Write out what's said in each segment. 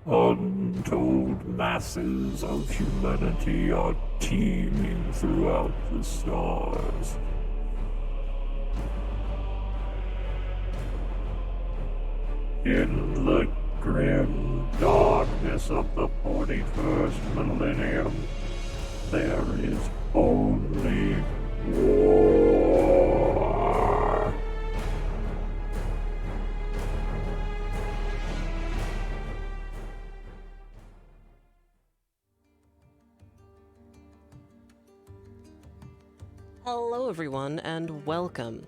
Untold masses of humanity are teeming throughout the stars. In the grim darkness of the 41st millennium, there is only war. Hello everyone, and welcome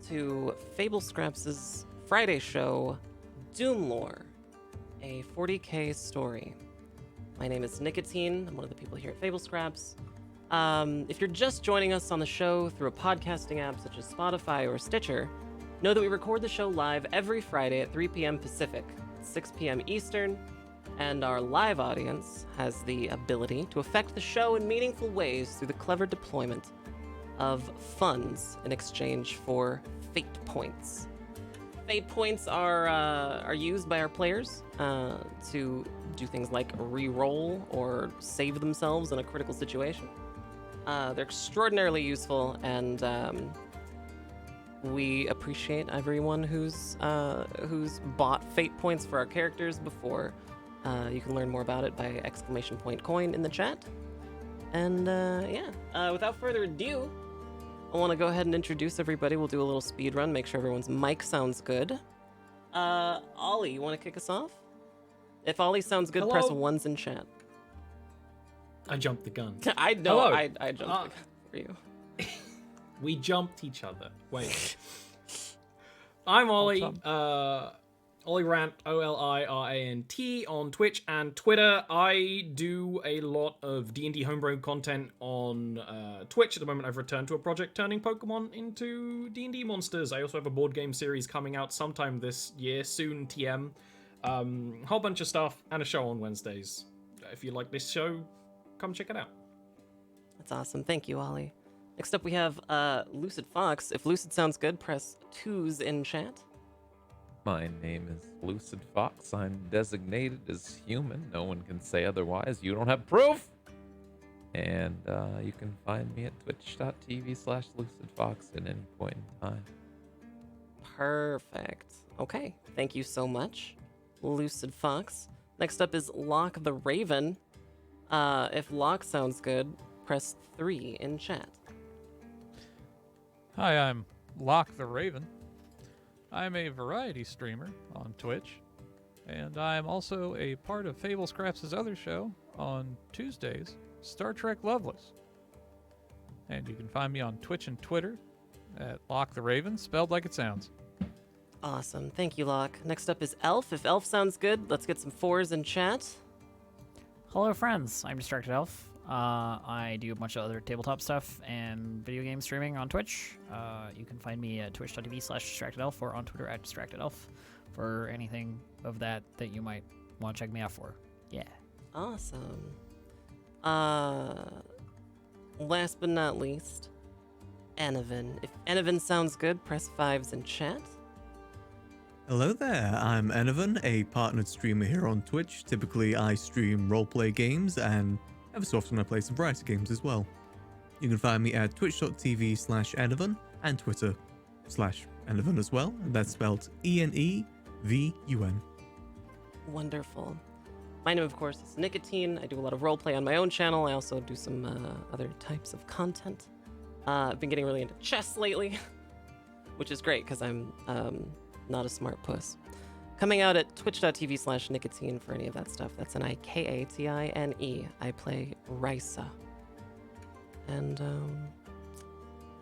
to Fable Scraps' Friday show, DoomLore, a 40k story. My name is Nikatine. I'm one of the people here at Fable Scraps. If you're just joining us on the show through a podcasting app such as Spotify or Stitcher, know that we record the show live every Friday at 3 p.m. Pacific, 6 p.m. Eastern, and our live audience has the ability to affect the show in meaningful ways through the clever deployment of funds in exchange for fate points. Fate points are used by our players to do things like re-roll or save themselves in a critical situation. They're extraordinarily useful, and we appreciate everyone who's bought fate points for our characters before. You can learn more about it by !coin in the chat. And without further ado, I want to go ahead and introduce everybody. We'll do a little speed run, make sure everyone's mic sounds good. Ollie, you want to kick us off? If Ollie sounds good, Hello? press ones in chat. I jumped the gun. I know, Hello. I jumped the gun for you. We jumped each other. Wait. I'm Ollie. Ollie Rant, OLIRANT on Twitch and Twitter. I do a lot of D&D homegrown content on Twitch. At the moment, I've returned to a project turning Pokemon into D&D monsters. I also have a board game series coming out sometime this year, soon, TM. Whole bunch of stuff and a show on Wednesdays. If you like this show, come check it out. That's awesome. Thank you, Ollie. Next up, we have Lucid Fox. If Lucid sounds good, press 2s in chat. My name is Lucid Fox. I'm designated as human. No one can say otherwise. You don't have proof. And you can find me at twitch.tv/LucidFox at any point in time. Perfect. Okay. Thank you so much, Lucid Fox. Next up is LocktheRaven. If Lock sounds good, press 3 in chat. Hi, I'm LocktheRaven. I'm a variety streamer on Twitch, and I'm also a part of Fable Scraps' other show on Tuesdays, Star Trek Loveless. And you can find me on Twitch and Twitter at LocktheRaven, spelled like it sounds. Awesome. Thank you, Lock. Next up is Elf. If Elf sounds good, let's get some 4s in chat. Hello, friends. I'm Distracted Elf. I do a bunch of other tabletop stuff and video game streaming on Twitch. You can find me at twitch.tv/DistractedElf or on Twitter at DistractedElf for anything of that you might want to check me out for. Yeah. Awesome. Last but not least, Enevun. If Enevun sounds good, press 5s in chat. Hello there, I'm Enevun, a partnered streamer here on Twitch. Typically, I stream roleplay games, and ever so often I play some variety games as well. You can find me at twitch.tv/Enevun and Twitter/Enevun as well. And that's spelled ENEVUN. Wonderful. My name, of course, is Nikatine. I do a lot of roleplay on my own channel. I also do some other types of content. I've been getting really into chess lately, which is great because I'm not a smart puss. Coming out at twitch.tv/Nikatine for any of that stuff. That's Nikatine. I play Risa. And,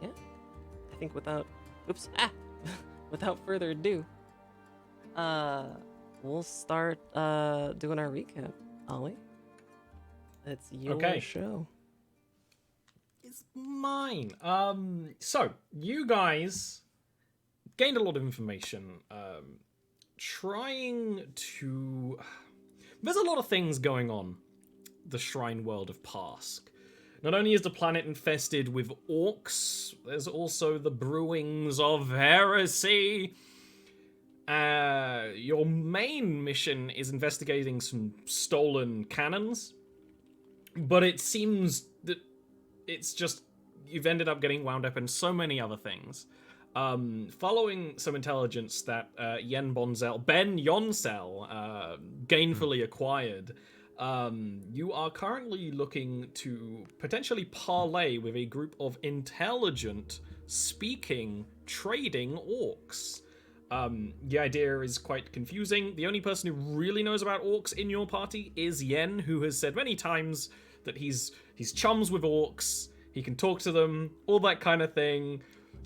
yeah. I think without further ado, we'll start doing our recap. Ollie, it's your show. It's mine. So you guys gained a lot of information. Trying to... There's a lot of things going on the Shrine World of Parsk. Not only is the planet infested with orcs, there's also the brewings of heresy. Your main mission is investigating some stolen cannons, but it seems that it's just you've ended up getting wound up in so many other things. Following some intelligence that Ben Yonsel gainfully acquired, you are currently looking to potentially parlay with a group of intelligent, speaking, trading orcs. The idea is quite confusing. The only person who really knows about orcs in your party is Yen, who has said many times that he's chums with orcs, he can talk to them, all that kind of thing.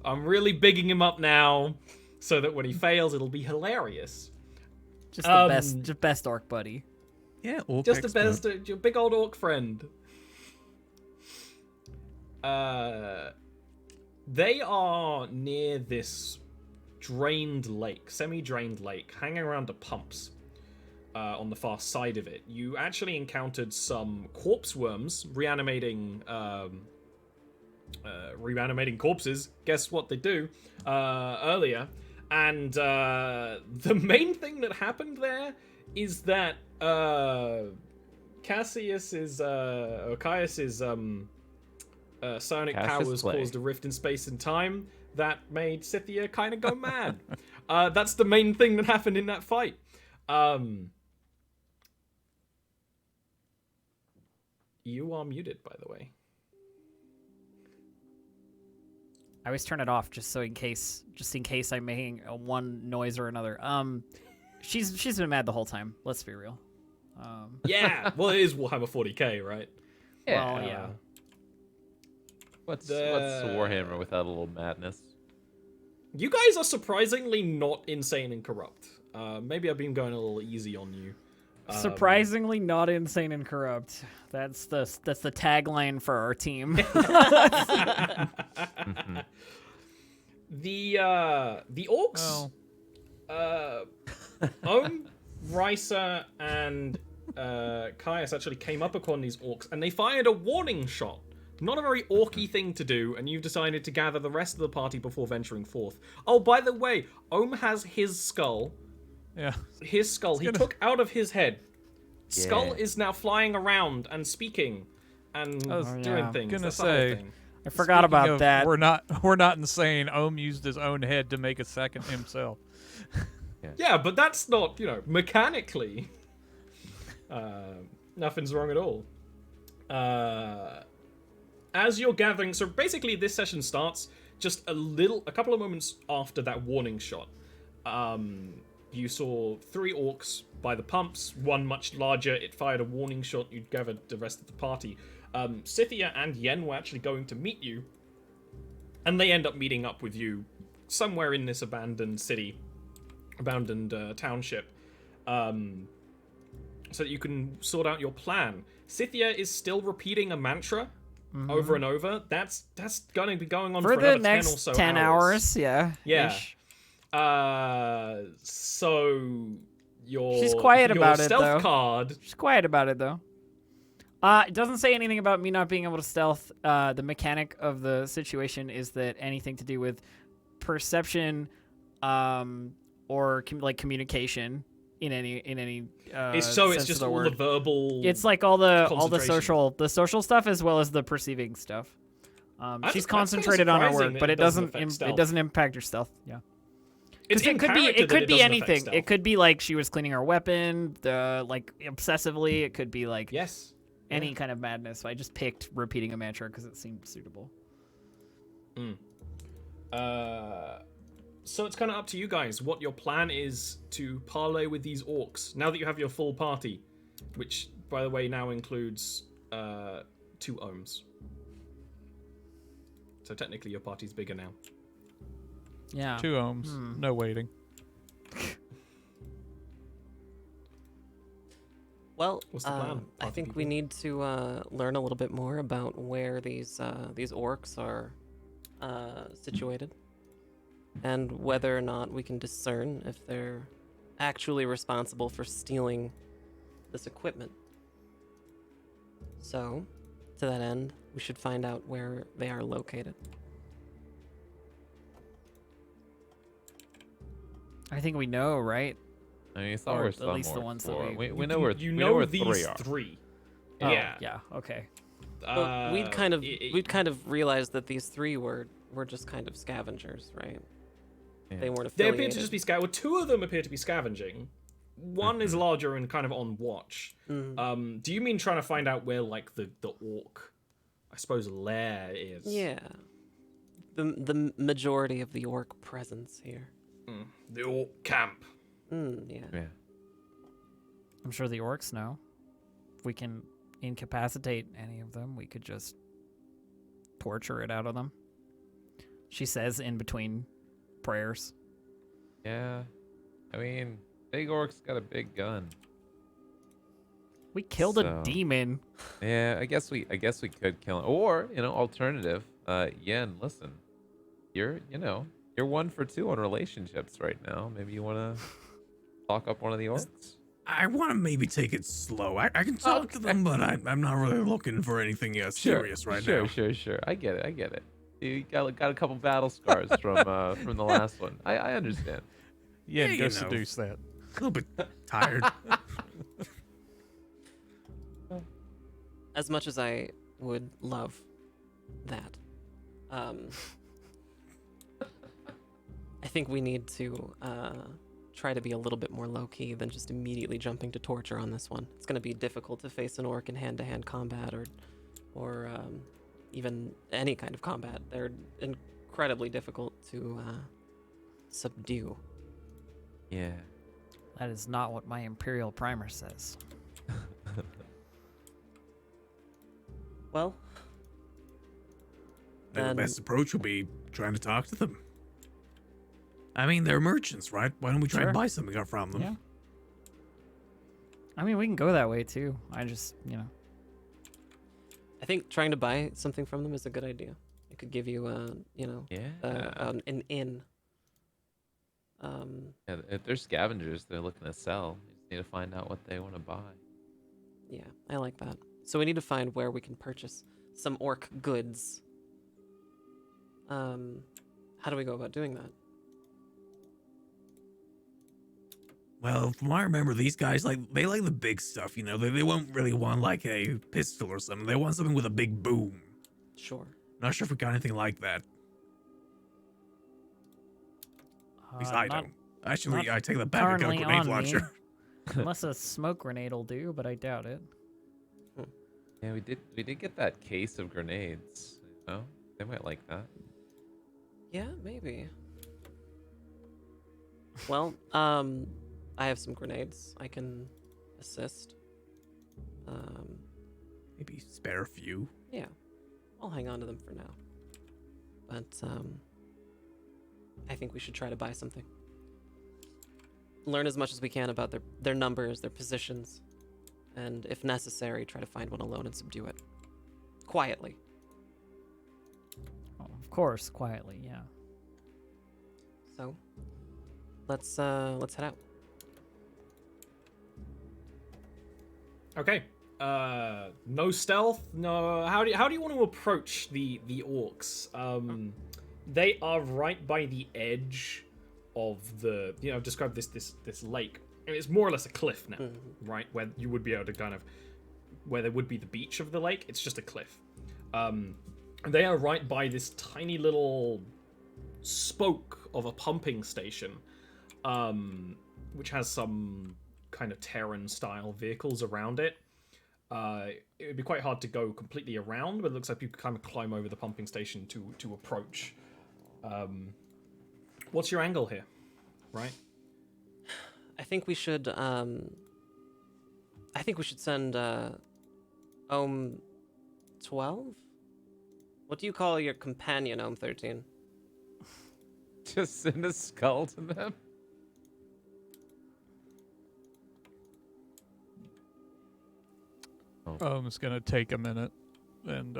I'm really bigging him up now, so that when he fails, it'll be hilarious. Just the best orc buddy. Yeah, orc Just expert. the best, your big old orc friend. They are near this drained lake, semi-drained lake, hanging around the pumps on the far side of it. You actually encountered some corpse worms reanimating corpses. Guess what they do earlier. And the main thing that happened there is that Caius's psionic powers caused a rift in space and time that made Scythia kind of go mad. That's the main thing that happened in that fight. You are muted, by the way. I always turn it off just in case I'm making one noise or another. She's been mad the whole time. Let's be real. Yeah, well, it is Warhammer 40k, right? Yeah. Well, yeah. What's Warhammer without a little madness? You guys are surprisingly not insane and corrupt. Maybe I've been going a little easy on you. Surprisingly not insane and corrupt. That's the tagline for our team. The orcs, Risa, and Caius actually came up upon these orcs, and they fired a warning shot. Not a very orky thing to do, and you've decided to gather the rest of the party before venturing forth. Oh, by the way, has his skull. Yeah. His skull he took out of his head. Skull is now flying around and speaking and doing things. Gonna That's the whole say, thing. I forgot Speaking about of, that. We're not insane. Used his own head to make a second himself. Yeah, but that's not, mechanically. Nothing's wrong at all. As you're gathering, so basically this session starts just a couple of moments after that warning shot. You saw 3 orcs by the pumps, one much larger. It fired a warning shot. You'd gathered the rest of the party. Scythia and Yen were actually going to meet you, and they end up meeting up with you somewhere in this abandoned township, so that you can sort out your plan. Scythia is still repeating a mantra over and over. That's going to be going on for the another next 10 or so 10 hours. Yeah. Yeah. Ish. So your She's quiet your about it, stealth though. card. She's quiet about it though. It doesn't say anything about me not being able to stealth. The mechanic of the situation is that anything to do with perception, or communication in any It's sense just of the all word. the verbal. It's like all the concentration. social stuff as well as the perceiving stuff. That's She's kinda concentrated on her surprising work, that but it it doesn't doesn't affect stealth. it doesn't impact your stealth. Yeah. It's It could be it it could be anything. It could be like she was cleaning her weapon, like obsessively. It could be like Yes. any kind of madness. So I just picked repeating a mantra because it seemed suitable. So it's kind of up to you guys what your plan is to parlay with these orcs now that you have your full party, which, by the way, now includes 2 ohms. So technically your party's bigger now. Yeah. 2 ohms. No waiting. Well, What's the plan, I party think people? we need to learn a little bit more about where these orcs are situated, and whether or not we can discern if they're actually responsible for stealing this equipment. So, to that end, we should find out where they are located. I think we know, right? I mean, it's not Or where at some least the orcs ones that were. we- We know where You we know where these three are. three. Oh, Yeah. Yeah. Okay. But we'd kind of it- we'd kind of realized that these three were just kind of scavengers, right? Yeah. They weren't They affiliated. appear to just be Well, two of them appear to be scavenging. One is larger and kind of on watch. Mm. Do you mean trying to find out where like the orc, I suppose, lair is? Yeah. The majority of the orc presence here. The orc camp. Yeah. Yeah. I'm sure the orcs know. If we can incapacitate any of them, we could just torture it out of them. She says in between prayers. Yeah. I mean, big orc's got a big gun. We killed So- a demon. Yeah, I guess we could kill him. Or, alternative. Yen, listen. You're 1 for 2 on relationships right now. Maybe you want to talk up one of the orcs? I want to maybe take it slow. I can talk to them, but I'm not really looking for anything serious right now. Sure. I get it. You got a couple battle scars from the last one. I understand. Yeah, you go know. seduce that. A little bit tired. As much as I would love that, I think we need to try to be a little bit more low-key than just immediately jumping to torture on this one. It's going to be difficult to face an orc in hand-to-hand combat or even any kind of combat. They're incredibly difficult to subdue. Yeah. That is not what my Imperial Primer says. Well, I think the then best approach will be trying to talk to them. I mean, they're merchants, right? Why don't we try Sure. and buy something up from them? Yeah. I mean, we can go that way too. I just, I think trying to buy something from them is a good idea. It could give you an in. Yeah, if they're scavengers, they're looking to sell. You just need to find out what they want to buy. Yeah, I like that. So we need to find where we can purchase some orc goods. How do we go about doing that? Well, from what I remember, these guys they like the big stuff. They won't really want like a pistol or something. They want something with a big boom. Sure. Not sure if we got anything like that. At least I don't. Actually, I take that back. I got a currently grenade on me. launcher. Unless a smoke grenade will do, but I doubt it. Yeah, we did get that case of grenades. They might like that. Yeah, maybe. Well, I have some grenades. I can assist. Maybe spare a few. Yeah, I'll hang on to them for now. But I think we should try to buy something. Learn as much as we can about their numbers, their positions, and if necessary, try to find one alone and subdue it. Quietly. Oh, of course, quietly, yeah. So, let's head out. Okay. No stealth. No. How do you want to approach the orcs? They are right by the edge of the. I've described this lake. And it's more or less a cliff now, right? Where you would be able to where there would be the beach of the lake. It's just a cliff. They are right by this tiny little spoke of a pumping station, which has some kind of Terran-style vehicles around it. It would be quite hard to go completely around, but it looks like you could kind of climb over the pumping station to approach. What's your angle here, right? I think we should send Ohm 12? What do you call your companion, Ohm 13? Just send a skull to them. It's gonna take a minute and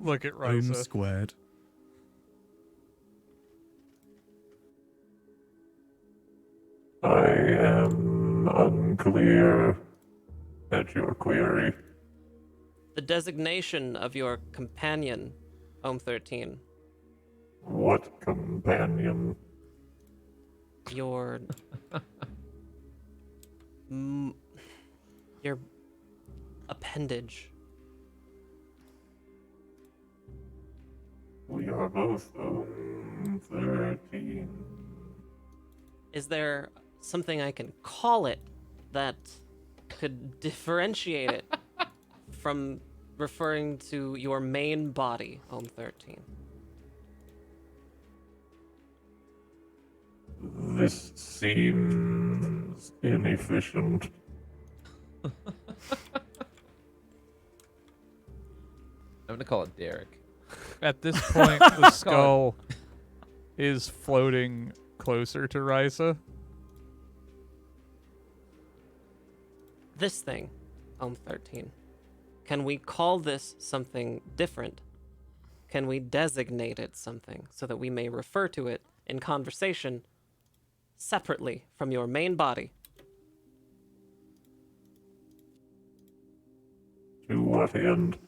look at Boom Risa. squared. I am unclear at your query. The designation of your companion, Ohm 13. What companion? your your appendage. We are both 13. Is there something I can call it that could differentiate it from referring to your main body, Ohm 13? This seems inefficient. I'm gonna call it Derek. At this point, the skull is floating closer to Risa. This thing, Ohm 13. Can we call this something different? Can we designate it something so that we may refer to it in conversation separately from your main body? To what end?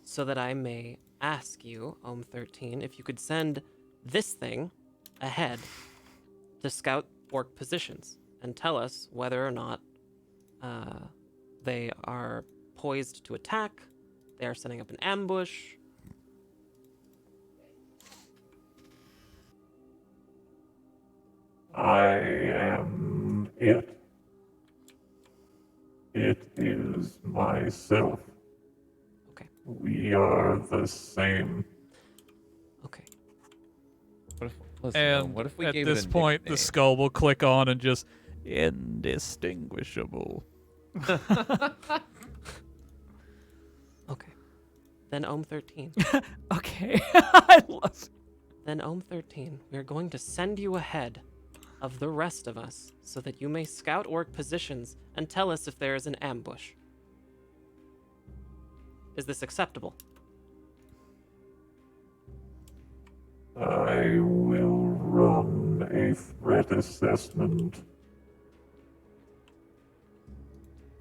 So that I may ask you, Ohm 13, if you could send this thing ahead to scout orc positions and tell us whether or not they are poised to attack, they are setting up an ambush. I am it. It is myself. Okay. We are the same. Okay. What if, listen, And what if we at gave this it a point, the nickname? skull will click on and just indistinguishable. Okay. Then Ohm 13. Okay. I love Then Ohm 13, we are going to send you ahead of the rest of us so that you may scout orc positions and tell us if there is an ambush. Is this acceptable? I will run a threat assessment.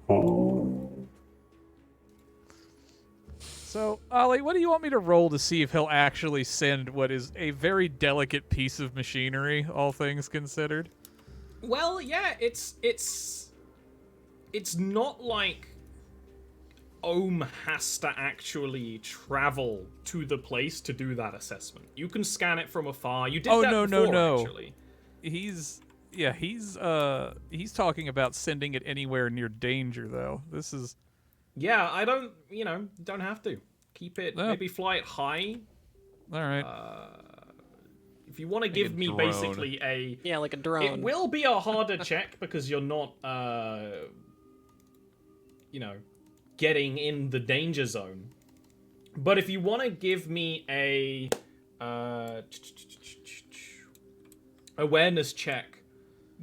Hold. So, Ollie, what do you want me to roll to see if he'll actually send what is a very delicate piece of machinery, all things considered? Well, yeah, it's not like Ohm has to actually travel to the place to do that assessment. You can scan it from afar. You did Oh, that no, before, no. actually. He's talking about sending it anywhere near danger, though. This is... Yeah, I don't, don't have to. Keep it, No. maybe fly it high. All right. If you want to Like give a me drone. basically Yeah, like a drone. It will be a harder check because you're not, getting in the danger zone. But if you want to give me a awareness check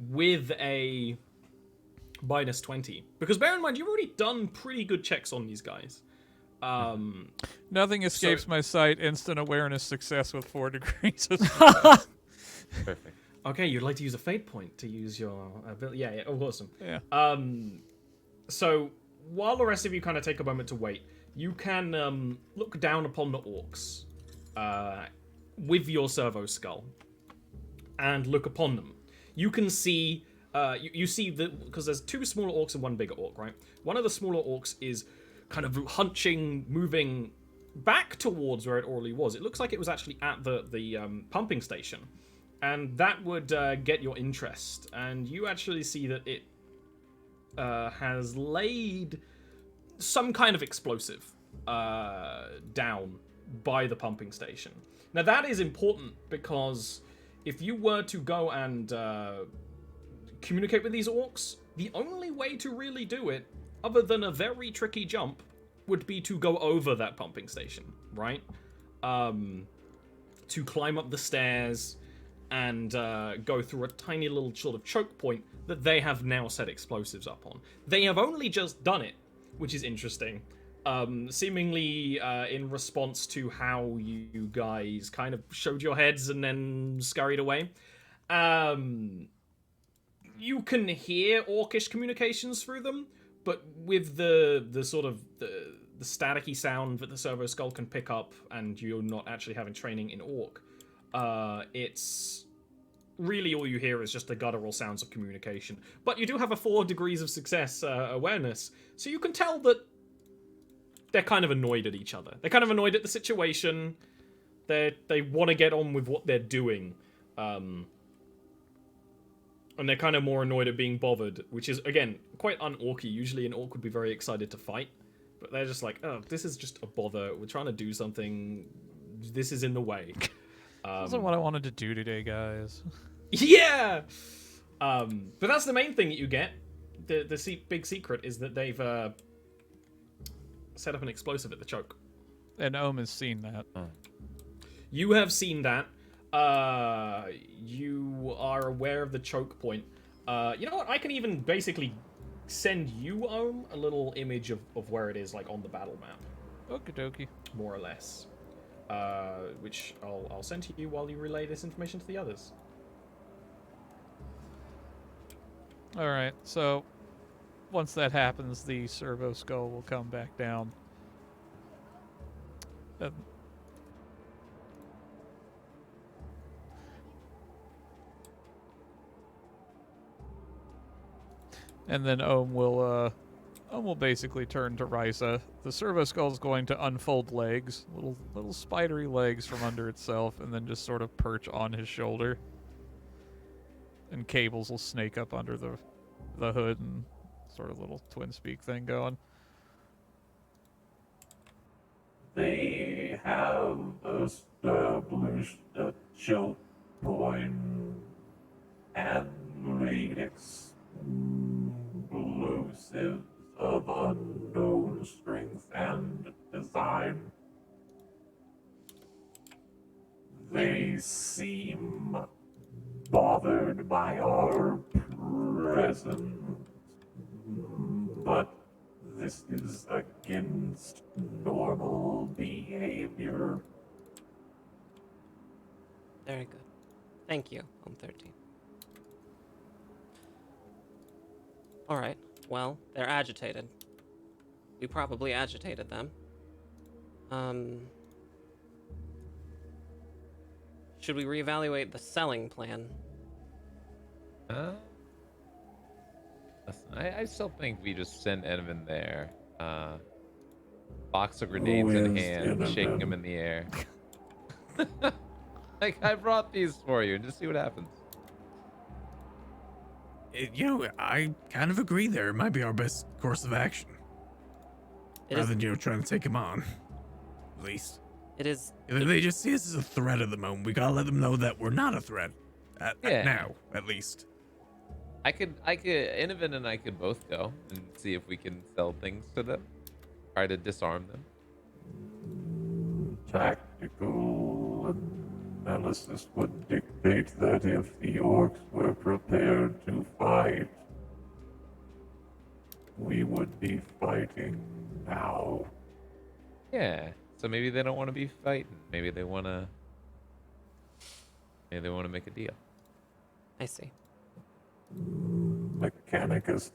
with a minus 20, because bear in mind you've already done pretty good checks on these guys. Nothing escapes my sight. Instant awareness success with 4 degrees. Perfect. Okay, you'd like to use a fate point to use your ability. Yeah, oh, awesome. Yeah. So while the rest of you kind of take a moment to wait, you can look down upon the orcs with your servo skull and look upon them. You can see, you see because there's 2 smaller orcs and 1 bigger orc, right? One of the smaller orcs is kind of hunching, moving back towards where it already was. It looks like it was actually at the pumping station. And that would get your interest. And you actually see that it has laid some kind of explosive down by the pumping station. Now that is important because if you were to go and communicate with these orcs, the only way to really do it, other than a very tricky jump, would be to go over that pumping station, right? To climb up the stairs and go through a tiny little sort of choke point that they have now set explosives up on. They have only just done it, which is interesting. Seemingly in response to how you guys kind of showed your heads and then scurried away. You can hear orcish communications through them, but with the sort of the staticky sound that the servo skull can pick up, and you're not actually having training in orc, it's really all you hear is just the guttural sounds of communication. But you do have a 4 degrees of success awareness, so you can tell that they're kind of annoyed at each other. They're kind of annoyed at the situation. They want to get on with what they're doing. And they're kind of more annoyed at being bothered, which is, again, quite un-orky. Usually an orc would be very excited to fight. But they're just like, oh, this is just a bother. We're trying to do something. This is in the way. This isn't what I wanted to do today, guys. Yeah! But that's the main thing that you get. The big secret is that they've set up an explosive at the choke. And Ohm has seen that. You have seen that. You are aware of the choke point. You know what? I can even basically send you, Ohm, a little image of where it is, like, on the battle map. Okie dokie. More or less. Which I'll send to you while you relay this information to the others. Alright, so once that happens, the servo skull will come back down. And then Ohm will basically turn to Risa. The servo skull is going to unfold legs, little spidery legs from under itself, and then just sort of perch on his shoulder. And cables will snake up under the hood and sort of little twin speak thing going. They have established a choke point and laid explosives of unknown strength and design. They seem bothered by our presence, but this is against normal behavior. Very good. Thank you, Home 13. Alright, well, they're agitated. We probably agitated them. Should we reevaluate the selling plan? Listen, I still think we just send Enevun there. Box of grenades in hand, shaking them in the air. Like, I brought these for you, and just see what happens. I kind of agree there. It might be our best course of action. Rather than, trying to take him on. At least. It is. If they just see us as a threat at the moment, we gotta let them know that we're not a threat. Now, at least. Enevun and I could both go and see if we can sell things to them. Try to disarm them. Tactical analysis would dictate that if the orcs were prepared to fight, we would be fighting now. Yeah. So maybe they don't want to be fighting. Maybe they want to make a deal. I see. Mechanicus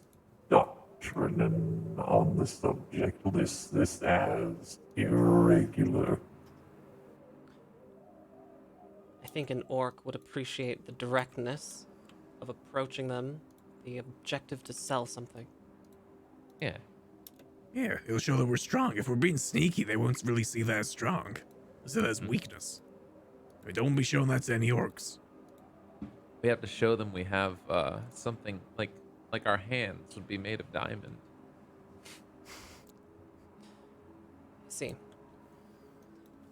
doctrine on the subject lists this as irregular. I think an orc would appreciate the directness of approaching them, the objective to sell something. Yeah. Yeah, it'll show that we're strong. If we're being sneaky, they won't really see that as strong. They'll see that as weakness. I don't be showing that to any orcs. We have to show them we have something like our hands would be made of diamond. I see.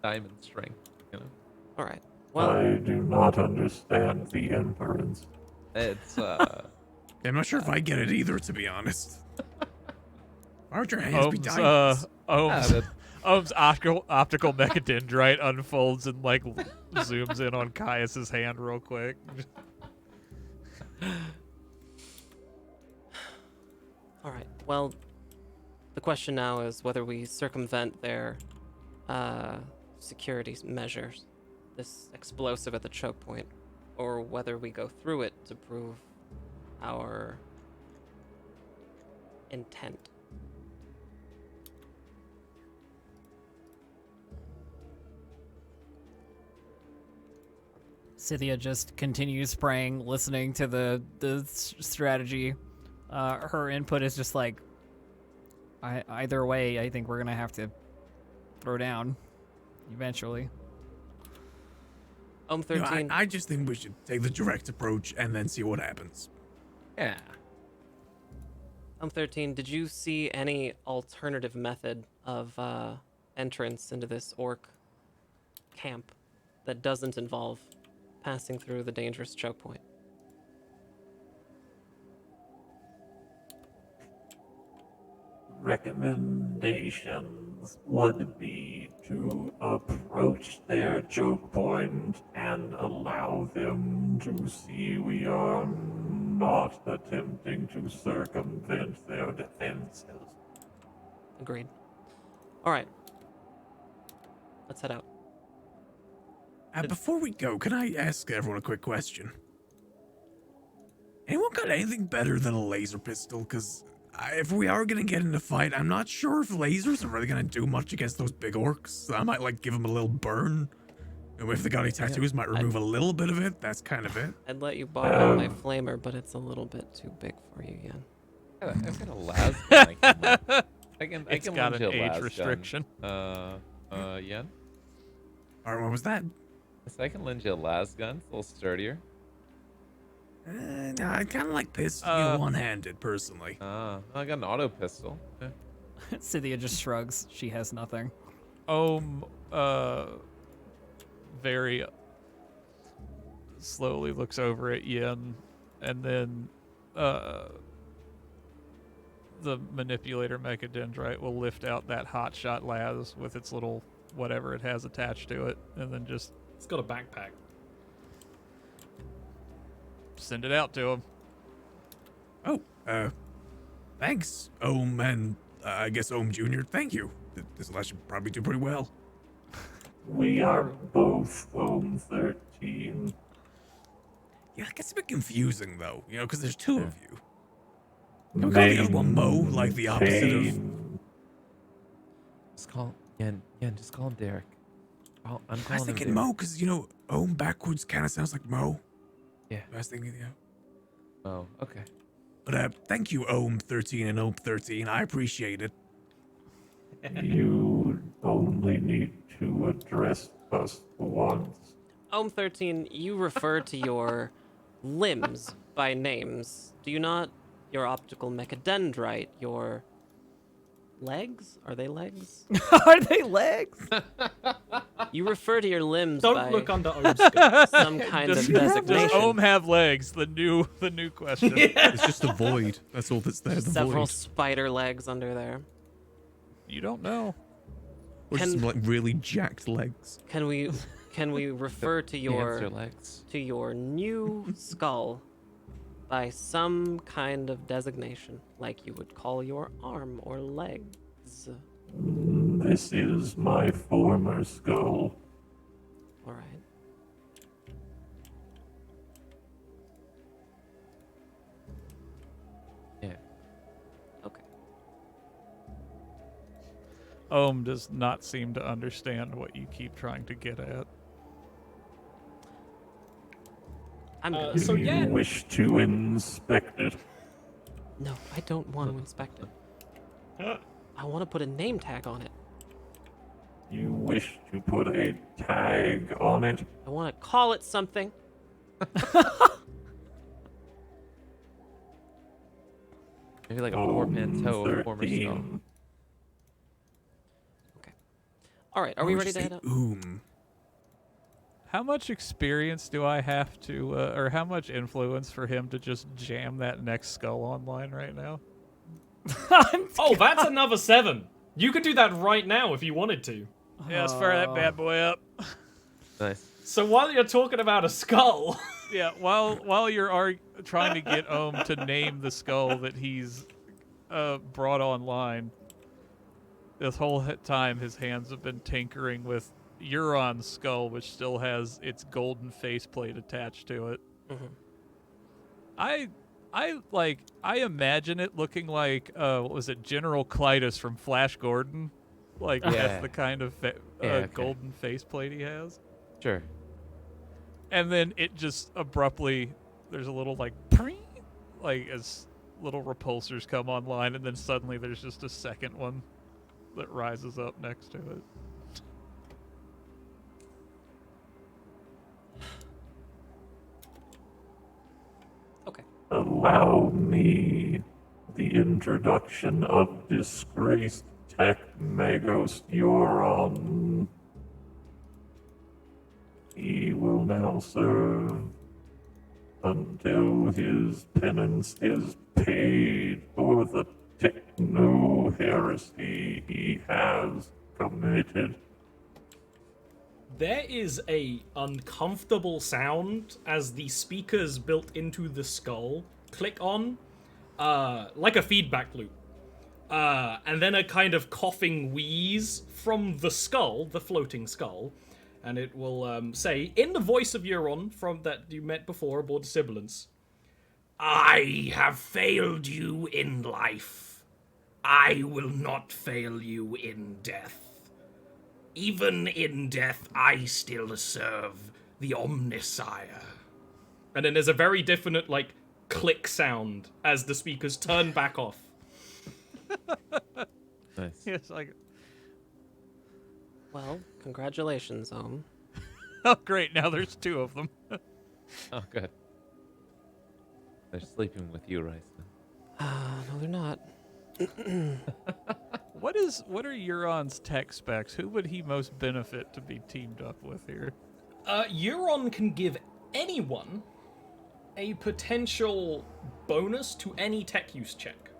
Diamond strength, you know. All right. Well, I do not understand the inference. It's I'm not sure if I get it either, to be honest. Why would your hands be diamonds? Ohm's optical mechadendrite unfolds and like zooms in on Caius's hand real quick. all right. Well, the question now is whether we circumvent their security measures, this explosive at the choke point, or whether we go through it to prove our intent. Scythia just continues praying, listening to the strategy. Her input is just like, either way, I think we're gonna have to throw down eventually. 13. I just think we should take the direct approach and then see what happens. Yeah. 13. Did you see any alternative method of entrance into this orc camp that doesn't involve passing through the dangerous choke point? Recommendations would be to approach their choke point and allow them to see we are not attempting to circumvent their defenses. Agreed. All right. Let's head out. Before we go, can I ask everyone a quick question? Anyone got anything better than a laser pistol? Because if we are going to get in a fight, I'm not sure if lasers are really going to do much against those big orcs. I might, give them a little burn. And if they got any tattoos, might remove a little bit of it. That's kind of it. I'd let you borrow my flamer, but it's a little bit too big for you, Yen. I've got a las gun. I can It's lend got you an a age las restriction. Gun. Yen? Alright, what was that? So I can lend you a las gun. It's a little sturdier. No, I kind of like pistol one-handed, personally. I got an auto pistol. Yeah. Scythia just shrugs. She has nothing. Very slowly looks over at Yen, and then the manipulator mechadendrite will lift out that hotshot las with its little whatever it has attached to it, and then just It's got a backpack. send it out to him. Oh, thanks, Ohm, and I guess Ohm Jr. Thank you. This will actually probably do pretty well. We are both 13. Yeah, it gets a bit confusing, though, because there's two of you. Can we call the other one Mo, like the opposite of... Just call Yen. Just call him Derek. I'm I was calling him thinking Derek. Mo, because, Ohm backwards kind of sounds like Mo. Yeah. I was thinking, Oh, okay. But thank you, Ohm 13 and Ohm 13. I appreciate it. You only need to address us once. 13, you refer to your limbs by names. Do you not? Your optical mechadendrite, your legs? Are they legs? Are they legs? You refer to your limbs Don't by look under Ohm's skin. some kind of Does designation. Ohm have legs? The new question. It's just a void. That's all that's there, the Several void. spider legs under there. You don't know. Or just Can- some, really jacked legs. Can we refer to Your your legs. new skull by some kind of designation, like you would call your arm or legs? This is my former skull. All right. Yeah. Okay. Ohm does not seem to understand what you keep trying to get at. I'm gonna. Do So you Yen- wish to inspect it? No, I don't want to inspect it. I want to put a name tag on it. You wish to put a tag on it? I want to call it something. Maybe like a portmanteau of former skull. 13. All right, are we Or ready just to say head up? Ohm. How much experience do I have to, or how much influence for him to just jam that next skull online right now? Oh, that's another 7. You could do that right now if you wanted to. Yeah, let's fire that bad boy up. Nice. So while you're talking about a skull, Yeah, while you're trying to get Ohm to name the skull that he's brought online, this whole time his hands have been tinkering with Euron's skull, which still has its golden faceplate attached to it. Mhm. I imagine it looking like what was it, General Clytus from Flash Gordon? Like Yeah. that's the kind of Yeah, okay. golden faceplate he has. Sure. and then it just abruptly, there's a little like, pring, like as little repulsors come online, and then suddenly there's just a second one that rises up next to it. Okay. Allow me the introduction of disgraced Tech Magos Euron. He will now serve until his penance is paid for the techno heresy he has committed. There is a uncomfortable sound as the speakers built into the skull click on, like a feedback loop. And then a kind of coughing wheeze from the skull, the floating skull, and it will say, in the voice of Euron from that you met before aboard the Sibilance, I have failed you in life. I will not fail you in death. Even in death, I still serve the Omnisire. And then there's a very definite, like, click sound as the speakers turn back off. Nice. It's like, Well, congratulations, oh great, now there's two of them. Oh, good. They're sleeping with you, Risa. No, they're not. What are Euron's tech specs? Who would he most benefit to be teamed up with here? Euron can give anyone a potential bonus to any tech use check.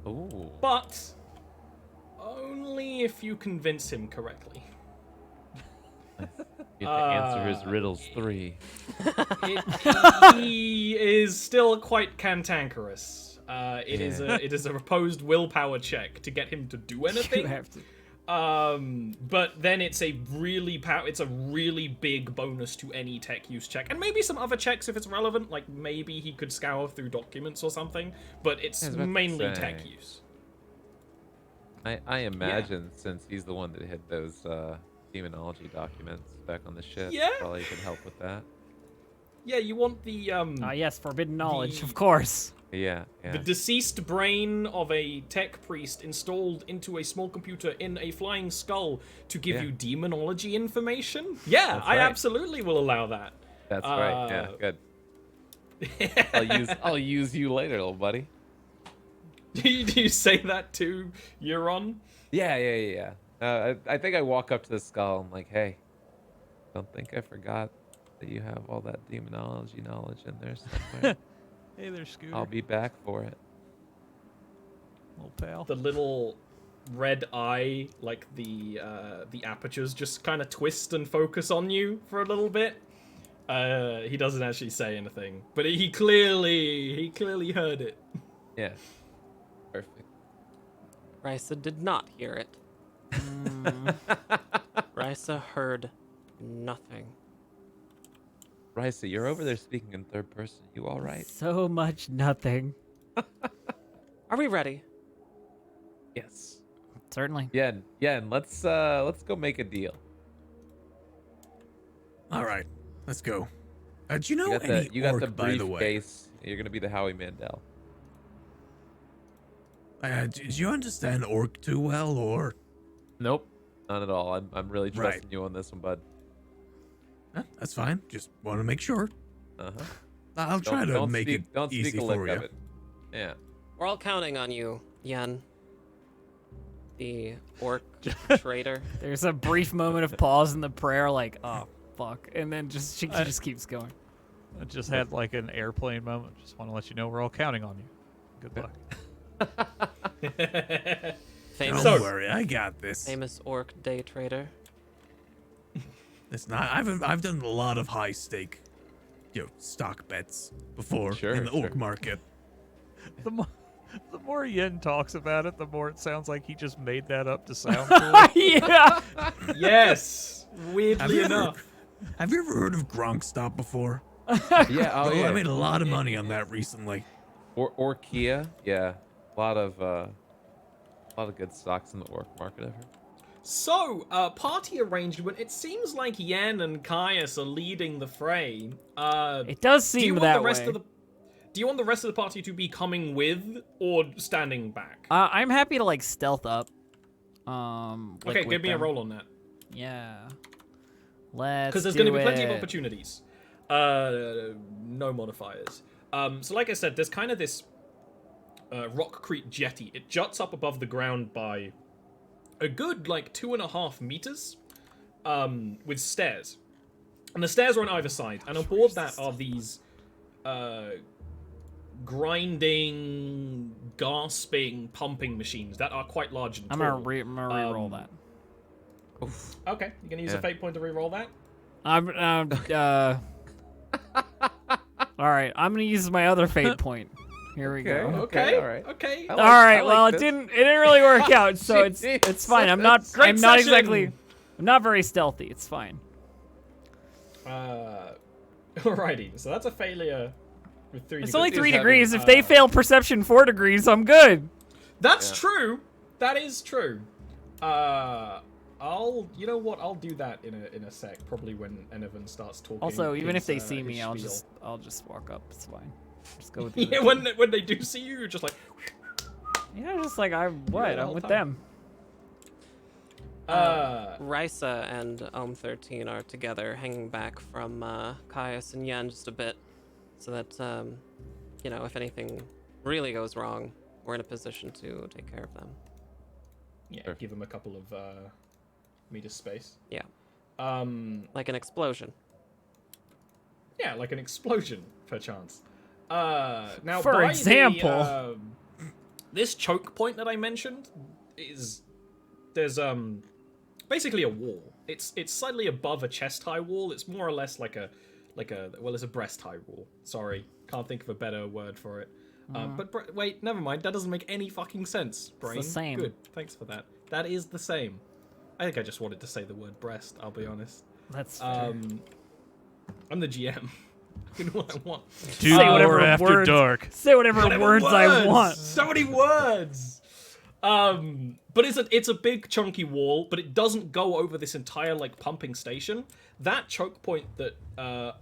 Ooh. But only if you convince him correctly. You have to answer his riddles 3. He is still quite cantankerous. It is a proposed willpower check to get him to do anything. You have to. But then it's a really big bonus to any tech use check, and maybe some other checks if it's relevant. Like maybe he could scour through documents or something. But it's I was about to mainly say. tech use. I imagine since he's the one that hid those demonology documents back on the ship, Yeah. probably could help with that. Yeah, you want the Yes, forbidden knowledge, the- of course. Yeah, the yeah. deceased brain of a tech priest installed into a small computer in a flying skull to give Yeah. you demonology information. Yeah, That's I right. absolutely will allow that. That's right. Yeah, good. I'll use you later, little buddy. Do you say that to Euron? Yeah. I think I walk up to the skull and like, hey, don't think I forgot that you have all that demonology knowledge in there somewhere. Hey there, Scooter. I'll be back for it. Little pal. The little red eye, like the apertures, just kind of twist and focus on you for a little bit. He doesn't actually say anything, but he clearly heard it. Yeah. Perfect. Risa did not hear it. Risa heard nothing. Risa, you're over there speaking in third person. You all right? So much nothing. Are we ready? Yes. Certainly. Yeah, and let's go make a deal. All right, let's go. Do you know You got any the orc, by the way? briefcase. You're gonna be the Howie Mandel. Do you understand orc too well, or? Nope. Not at all. I'm really Right. trusting you on this one, bud. That's fine. Just want to make sure. Uh-huh. I'll try to make it don't easy speak a lick for of you. it. Yeah. We're all counting on you, Yen. The orc traitor. There's a brief moment of pause in the prayer, like, oh, fuck. And then she just keeps going. I just had like an airplane moment. Just want to let you know we're all counting on you. Good luck. Famous, Don't worry, I got this. famous orc day trader. It's not. I've done a lot of high stake, stock bets before Sure, in the orc sure. market. The more Yen talks about it, the more it sounds like he just made that up to sound cool. Yeah. Yes, Have weirdly you ever- enough. Have you ever heard of Gronk Stop before? Yeah. Oh, yeah. I made a lot of money on that recently. Or Kia. Yeah. A lot of good stocks in the orc market. I've heard. So, party arrangement. It seems like Yen and Caius are leading the fray. It does seem that way. Do you want the rest of the party to be coming with or standing back? I'm happy to like stealth up. Okay, give me a roll on that. Yeah. Let's. Because there's going to be plenty of opportunities. No modifiers. So like I said, there's kind of this Rockcrete jetty. It juts up above the ground by a good like 2.5 meters, with stairs, and the stairs are on either side. And aboard that are these grinding, gasping, pumping machines that are quite large and tall. I'm gonna re-roll that. Okay, you're gonna use a fate point to re-roll that. All right, I'm gonna use my other fate point. Here we go. Okay. All right. Okay. All right. Well, this. it didn't really work out, so it's fine. I'm not session. I'm not very stealthy. It's fine. Alrighty. So that's a failure with 3 It's degrees. only 3 having, degrees. If they fail perception 4 degrees, I'm good. That's true. That is true. You know what? I'll do that in a sec. Probably when Enevun starts talking. Also, even if they his see me, I'll spiel. just walk up. It's fine. Just go with Yeah, when they do see you, you're just like. Yeah, just like I'm the I'm whole with time. them. Risa and Ohm13 are together, hanging back from Caius and Yen just a bit, so that if anything really goes wrong, we're in a position to take care of them. Yeah, Sure. give them a couple of meters space. Yeah. Like Like an explosion. Yeah, like an explosion, perchance. Now, For by example, this choke point that I mentioned there's basically a wall. It's slightly above a chest high wall. It's more or less like a it's a breast high wall. Sorry, can't think of a better word for it. But wait, never mind. That doesn't make any fucking sense, brain. the same. Good, thanks for that. That is the same. I think I just wanted to say the word breast. I'll be honest. That's fair. I'm the GM. I do what I want. Say whatever After words. dark. Say whatever words I want. So many words. But it's a big chunky wall, but it doesn't go over this entire like pumping station. That choke point that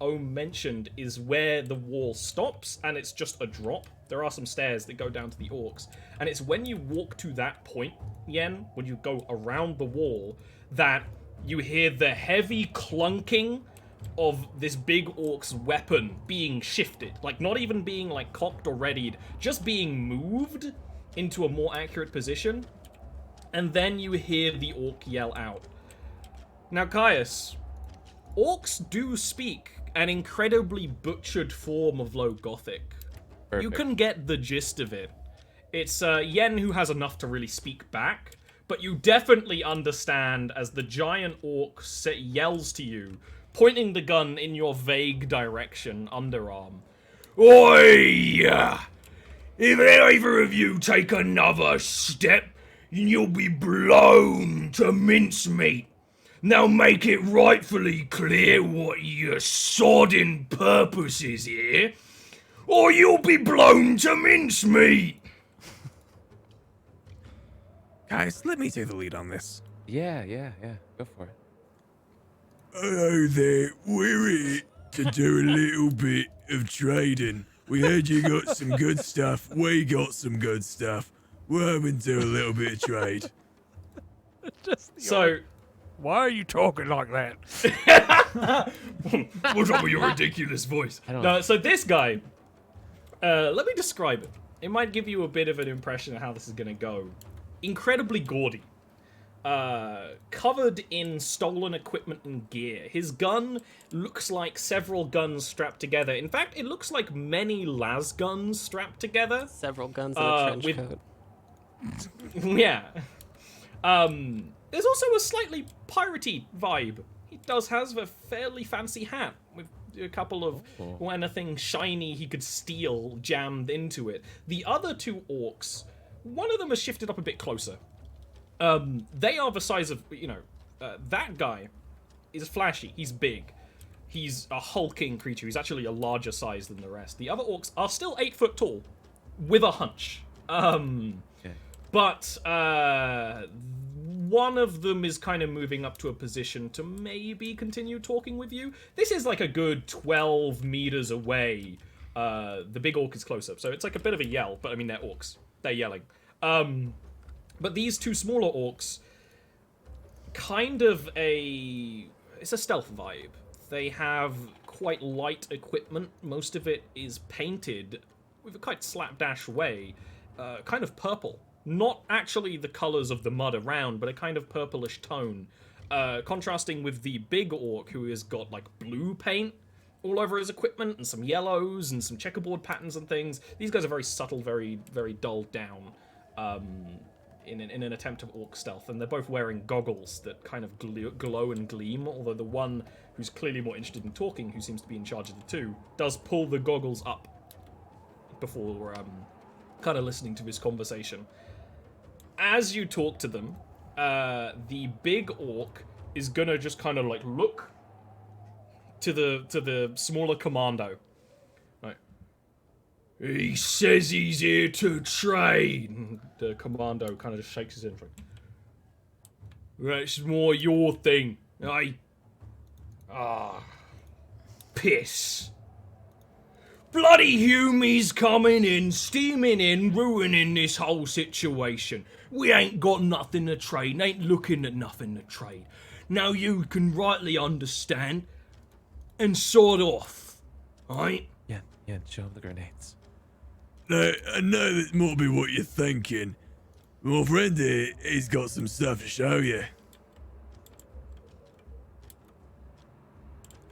Ohm mentioned is where the wall stops, and it's just a drop. There are some stairs that go down to the orcs, and it's when you walk to that point, Yen, when you go around the wall, that you hear the heavy clunking of this big orc's weapon being shifted. Like, not even being, like, cocked or readied, just being moved into a more accurate position. And then you hear the orc yell out. Now, Caius, orcs do speak an incredibly butchered form of Low Gothic. Perfect. You can get the gist of it. It's Yen who has enough to really speak back, but you definitely understand as the giant orc yells to you, pointing the gun in your vague direction, underarm. Oi! If either of you take another step, you'll be blown to mincemeat. Now make it rightfully clear what your sodding purpose is here, or you'll be blown to mincemeat. Guys, let me take the lead on this. Yeah. Go for it. Hello there, we're here to do a little bit of trading. We heard you got some good stuff, we got some good stuff. We're hoping to do a little bit of trade. So, Why are you talking like that? what's up with your ridiculous voice? I don't- No, so this guy, let me describe it. It might give you a bit of an impression of how this is going to go. Incredibly gaudy. Covered in stolen equipment and gear. His gun looks like several guns strapped together. In fact, it looks like many las guns strapped together. Several guns and a trench with- coat. Yeah. There's also a slightly piratey vibe. He does have a fairly fancy hat with a couple of anything shiny he could steal jammed into it. The other two orcs, one of them has shifted up a bit closer. They are the size of, that guy is flashy. He's big. He's a hulking creature. He's actually a larger size than the rest. The other orcs are still 8 foot tall with a hunch. But one one of them is kind of moving up to a position to maybe continue talking with you. This is like a good 12 meters away. The big orc is close up, so it's like a bit of a yell, but I mean, they're orcs. They're yelling. But these two smaller orcs, kind of it's a stealth vibe. They have quite light equipment. Most of it is painted with a quite slapdash way, kind of purple. Not actually the colors of the mud around, but a kind of purplish tone. Contrasting with the big orc, who has got like blue paint all over his equipment, and some yellows, and some checkerboard patterns and things. These guys are very subtle, very, very dulled down, in an attempt of orc stealth. And they're both wearing goggles that kind of glow and gleam, although the one who's clearly more interested in talking, who seems to be in charge of the two, does pull the goggles up before kind of listening to this conversation. As you talk to them, the big orc is gonna just kind of like look to the smaller commando. Right. He says he's here to trade. And the commando kind of just shakes his head. That's more your thing. Piss. Bloody Humies coming in, steaming in, ruining this whole situation. We ain't got nothing to trade, ain't looking at nothing to trade. Now you can rightly understand and sort off, right? Yeah, show him the grenades. Now, I know that might be what you're thinking. My friend here, he's got some stuff to show you.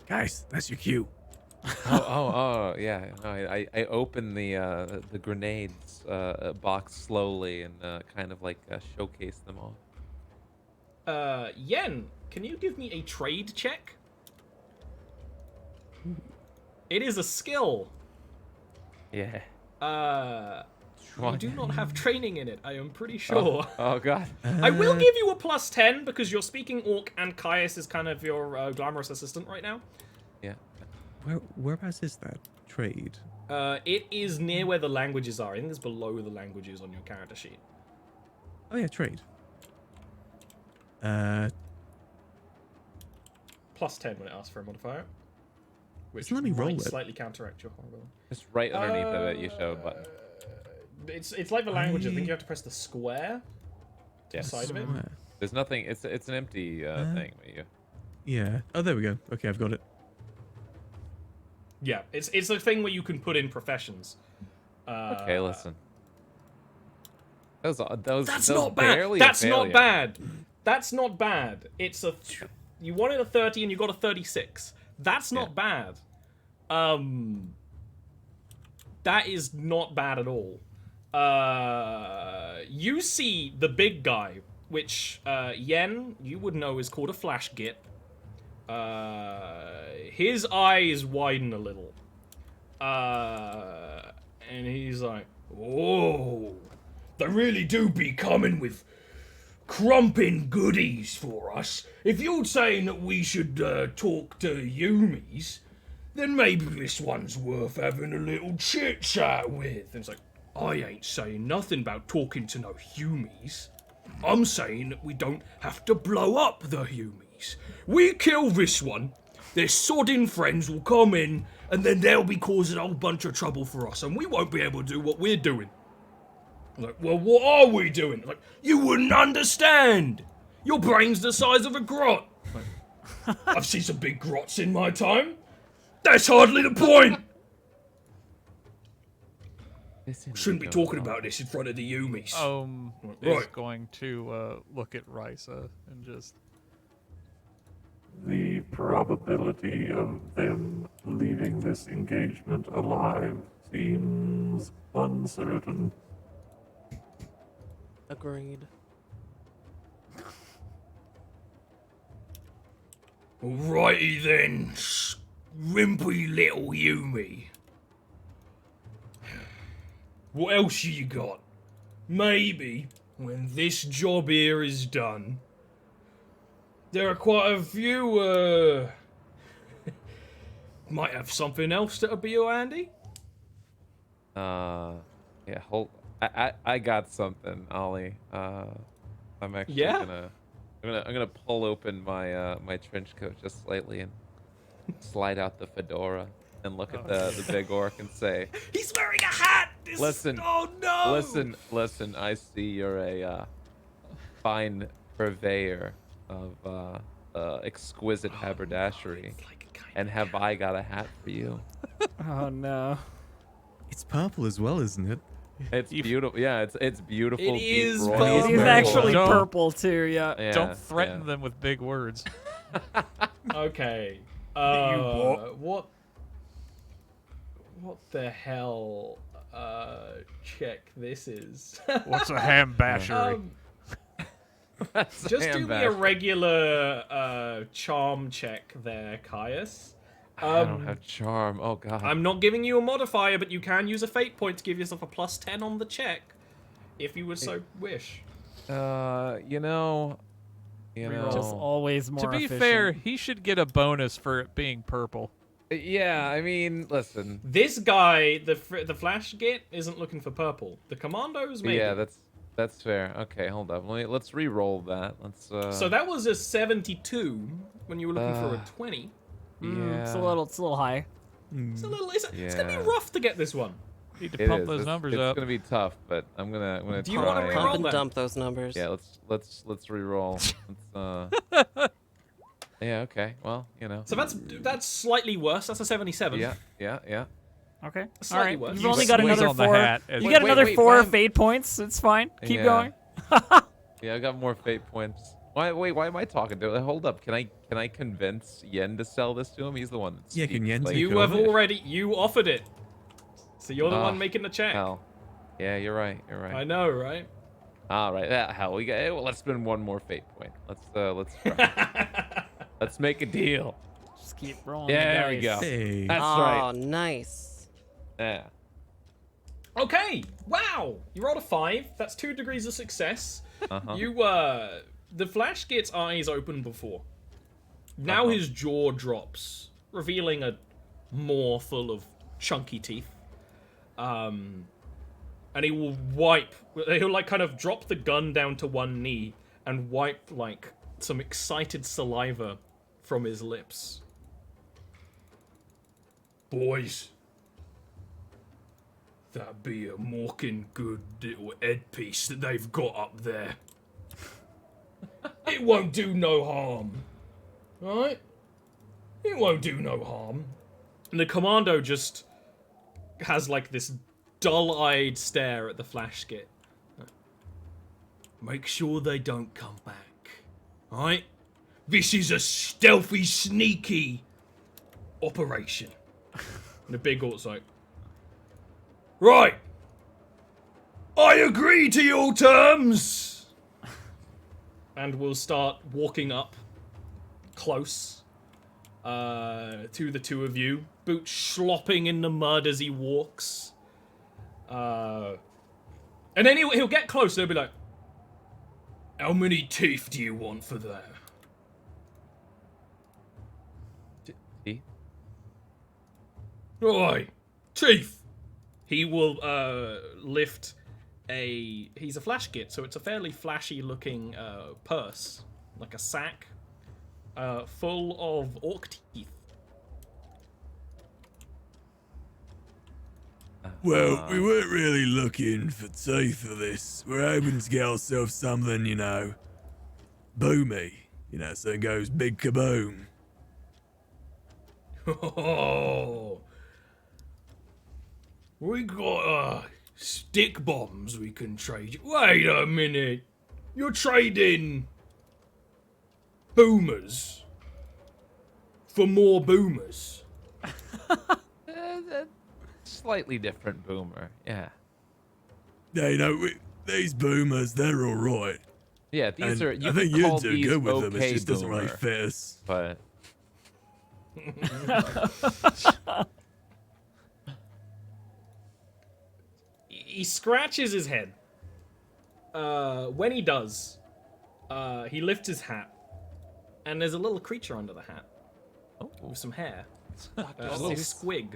Guys, that's your cue. Yeah. No, I open the grenades box slowly and kind of like showcase them all. Yen, can you give me a trade check? It is a skill. Yeah. You do not have training in it, I am pretty sure. Oh god. I will give you a +10 because you're speaking Orc and Caius is kind of your glamorous assistant right now. Yeah. Whereabouts is that trade? It is near where the languages are. I think it's below the languages on your character sheet. Oh yeah, trade. +10 when it asks for a modifier. Which let me roll might it. slightly counteract your horrible. Just right underneath of it, you show a button. It's like the language. I think you have to press the square to the side of it. Where? There's nothing. It's an empty thing. But Yeah. Oh, there we go. Okay, I've got it. Yeah, it's a thing where you can put in professions. Okay, listen. Those That's those not bad. barely That's a not failure. bad. That's not bad. It's a. You wanted a 30 and you got a 36. That's not bad. That is not bad at all. You see the big guy, which Yen, you would know is called a flash git. His eyes widen a little. And he's like, "Whoa, they really do be coming with crumpin' goodies for us. If you're saying that we should talk to Yumis, then maybe this one's worth having a little chit-chat with." And it's like, I ain't saying nothing about talking to no Humies. I'm saying that we don't have to blow up the Humies. We kill this one, their sodding friends will come in, and then they'll be causing a whole bunch of trouble for us, and we won't be able to do what we're doing. I'm like, well, what are we doing? Like, you wouldn't understand. Your brain's the size of a grot. Like, I've seen some big grots in my time. That's hardly the point. Shouldn't be talking about this in front of the Yumis. Is Right. going to look at Risa and just. The probability of them leaving this engagement alive seems uncertain. Agreed. Alrighty then, rimpy little Yumi. What else you got? Maybe, when this job here is done, there are quite a few, might have something else that'll be handy? Yeah, hold. I got something, Ollie. I'm actually Yeah? gonna I'm gonna pull open my my trench coat just slightly and slide out the fedora and look at the big orc and say, He's wearing a hat. Listen. Oh no. Listen. I see you're a fine purveyor of exquisite haberdashery, and have I got a hat for you? Oh no. It's purple as well, isn't it? It's beautiful. Yeah, it's beautiful. It deep is royal purple. It is purple. actually Don't- purple too, yeah. Yeah, Don't threaten yeah. them with big words. Okay. What the hell? Check this is. What's a ham bashery? That's Just do me a ambassador. regular charm check there, Caius. I don't have charm. Oh god. I'm not giving you a modifier, but you can use a fate point to give yourself a +10 on the check, if you would so wish. You know. Just always more To be efficient. fair, he should get a bonus for it being purple. Yeah, I mean, listen. This guy, the Flash Git, isn't looking for purple. The Kommandos, maybe. Yeah, that's fair. Okay, hold up. Let's re-roll that. Let's. So that was a 72 when you were looking for a 20. Yeah. It's a little high. It's a little. It's gonna be Yeah. rough to get this one. Need to It pump is. those numbers it's up. gonna be tough, but I'm gonna Do you try. wanna Pump re-roll and that? dump those numbers. Yeah, let's re-roll. Yeah. Okay. Well, So that's slightly worse. That's a 77. Yeah. Okay. Slightly All right. worse. You've You only got squeeze another on the 4. hat as- You Wait, got wait, another wait, 4 why am- fate points. It's fine. Keep Yeah. going. Yeah, I got more fate points. Why am I talking to him? Hold up. Can I convince Yen to sell this to him? He's the one that's Yeah, can Yen take You have over? you offered it. So you're the one making the check. Hell. Yeah, you're right. I know, right? All right. Hell, well, let's spend one more fate point. Let's try. Let's make a deal. Just keep rolling. Yeah, the there we dice. go. Hey. That's Oh, right. nice. Yeah. Okay. Wow. You rolled a 5. That's 2 degrees of success. Uh-huh. The Flash Git's eyes open before. Now his jaw drops, revealing a maw full of chunky teeth. And he will he'll like kind of drop the gun down to one knee and wipe like some excited saliva from his lips. Boys, that be a mawkin' good little headpiece that they've got up there. It won't do no harm. Right? It won't do no harm. And the commando just has like this dull-eyed stare at the Flash Git. Make sure they don't come back. Right? This is a stealthy, sneaky operation. And the big orc's like, right. I agree to your terms. And we'll start walking up close to the two of you. Boots slopping in the mud as he walks. And then he'll get close and he'll be like, how many teeth do you want for that? See? Oi, teeth. He will lift he's a Flash Git, so it's a fairly flashy looking purse, like a sack, full of orc teeth. Well, we weren't really looking for teeth for this. We're hoping to get ourselves something, boomy. So it goes big kaboom. Oh, we got stick bombs we can trade. Wait a minute, you're trading boomers for more boomers? Slightly different boomer. Yeah. Yeah, these boomers, they're all right. Yeah, these And are. You I can think you'd call do these good with them. okay It just doesn't really boomer, fit us. But He scratches his head. When he does, he lifts his hat, and there's a little creature under the hat with some hair, a little squig.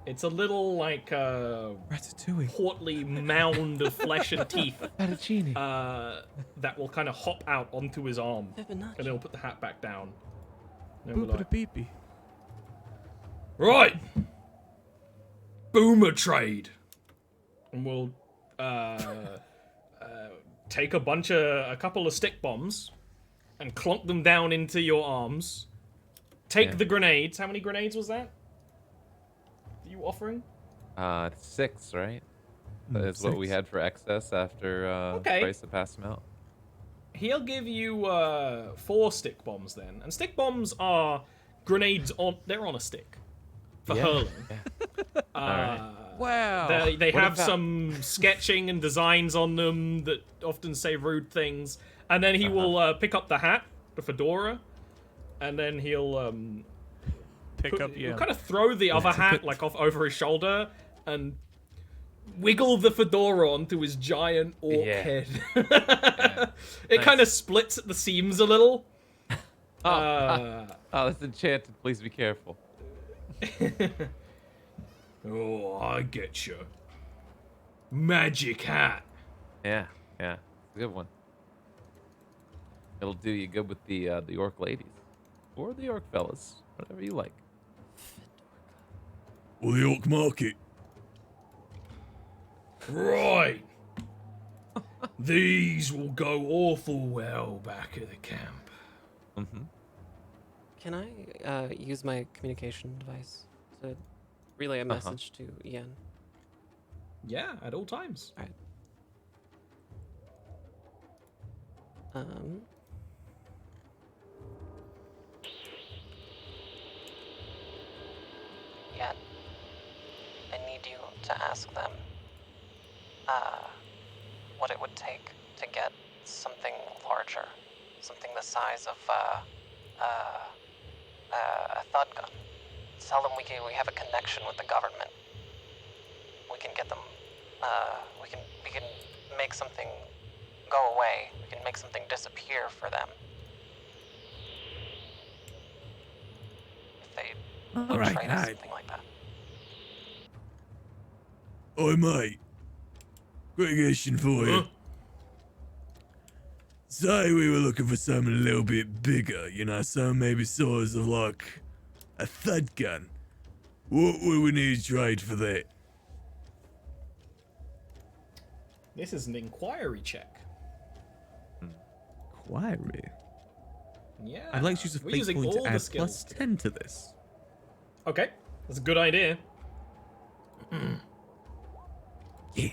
It's a little like Ratatouille. portly mound of flesh and teeth Fettuccine. that will kind of hop out onto his arm, Fibonacci. and he'll put the hat back down. And he'll be like, Boopity beepy. right, boomer trade, and we'll take a couple of stick bombs and clunk them down into your arms. Take the grenades. How many grenades was that? You offering? 6, right? That's what we 6. had for excess after Okay. Bryce had passed them out. He'll give you 4 stick bombs then, and stick bombs are grenades they're on a stick for hurling. Wow. They What have about- some sketching and designs on them that often say rude things, and then he will pick up the hat, the fedora, and then he'll Pick up he'll yeah. kind of throw the other hat like off over his shoulder and wiggle the fedora onto his giant orc Yeah. head. It kind of splits at the seams a little. Oh, that's enchanted. Please be careful. Oh, I get you. Magic hat. Yeah, it's a good one. It'll do you good with the orc ladies. Or the orc fellas. Whatever you like. Or the Orc Market. Right. These will go awful well back at the camp. Mm-hmm. Can I use my communication device to relay a message to Ian? Yeah, at all times. Ian, I need you to ask them what it would take to get something larger, something the size of a thud gun. Tell them we have a connection with the government. We can get them. We can make something go away. We can make something disappear for them. If they All right, trade us right. something like that. Oi, mate. Quick question for you. Say we were looking for something a little bit bigger, something maybe size of like a thud gun. What would we need to trade for that? This is an inquiry check. Inquiry. Yeah. I'd like to use a We're fate using point all to the add skills. plus 10 to this. Okay, that's a good idea. Yeah.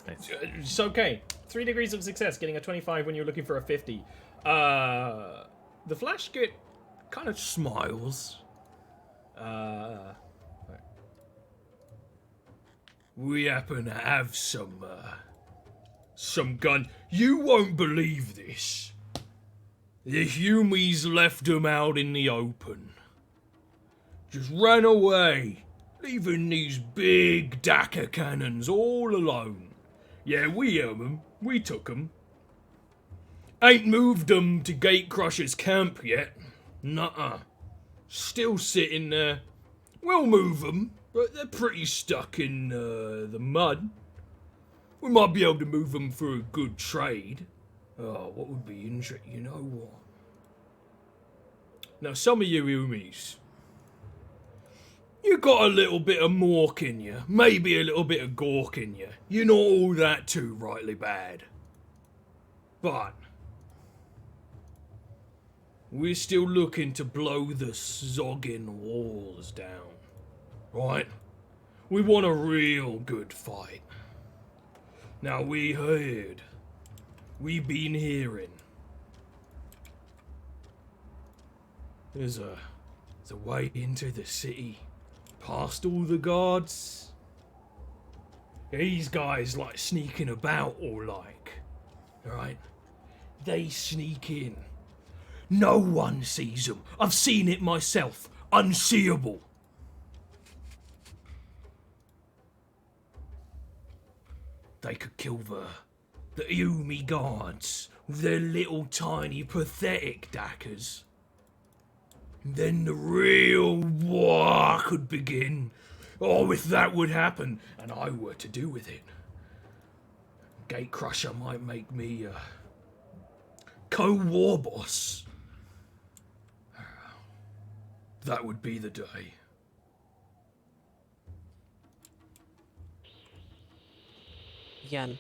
It's okay. 3 degrees of success, getting a 25 when you're looking for a 50. The Flash Git kind of smiles. We happen to have some gun. You won't believe this. The Humies left them out in the open. Just ran away, leaving these big Daka cannons all alone. Yeah, we own them. We took them. Ain't moved them to Gatecrusher's camp yet. Nuh-uh. Still sitting there. We'll move them, but they're pretty stuck in the mud. We might be able to move them for a good trade. Oh, what would be interesting? You know what? Now, some of you Umis, you got a little bit of mork in you, maybe a little bit of gork in you. You're not all that too rightly bad. But we're still looking to blow the zogging walls down, right? We want a real good fight. Now we've been hearing, there's a way into the city, past all the guards. These guys like sneaking about all like, right? They sneak in. No one sees them. I've seen it myself. Unseeable. They could kill the Yumi guards with their little tiny pathetic dackers. Then the real war could begin. Oh, if that would happen, and I were to do with it, Gatecrusher might make me co-war boss. That would be the day. Yen.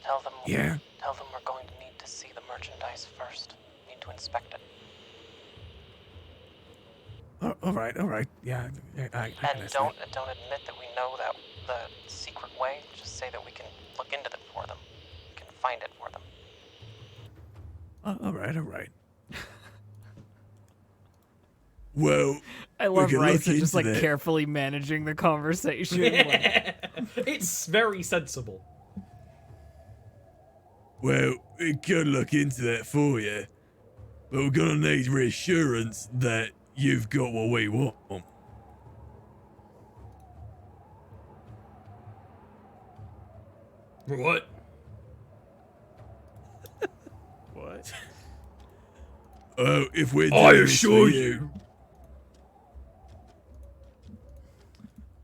Tell them. Yeah? Tell them we're going to need to see the merchandise first. Need to inspect it. All right. Yeah, I can And don't admit that we know that the secret way. Just say that we can look into it for them. We can find it for them. All right. Well, I love can look Risa just into like that. carefully managing the conversation. Like, It's very sensible. well, we could look into that for you, but we're gonna need reassurance that you've got what we want. What? What? Oh, if we're I doing this assure for you,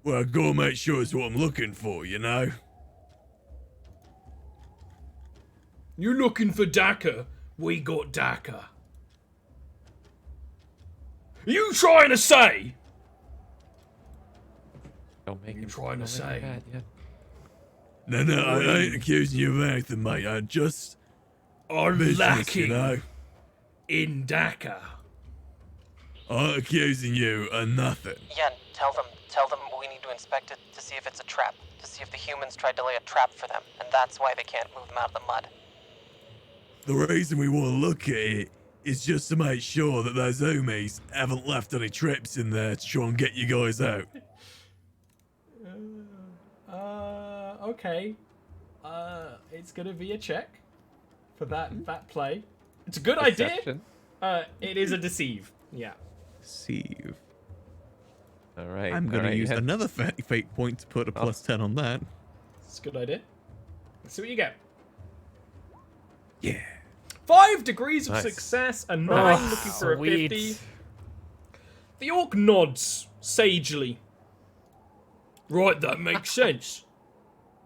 well, I gotta make sure it's what I'm looking for, you know? You looking for Daka? We got Daka. You trying to say? Don't make You him trying to don't make him say? mad, Yen. No, I ain't accusing you of anything, mate. I just Are business, lacking you know? in Daka. I ain't accusing you of nothing. Yen, tell them we need to inspect it to see if it's a trap. To see if the humans tried to lay a trap for them, and that's why they can't move them out of the mud. The reason we want to look at it is just to make sure that those homies haven't left any traps in there to try and get you guys out. Okay. It's gonna be a check for that play. It's a good idea. Perception. It is a deceive. Yeah. Deceive. All right. I'm all going to right, use Yen. another fate point to put a plus 10 on that. It's a good idea. Let's see what you get. Yeah. 5 degrees of Nice. success, a 9 Oh, looking for sweet. a 50. The orc nods sagely. Right, that makes sense.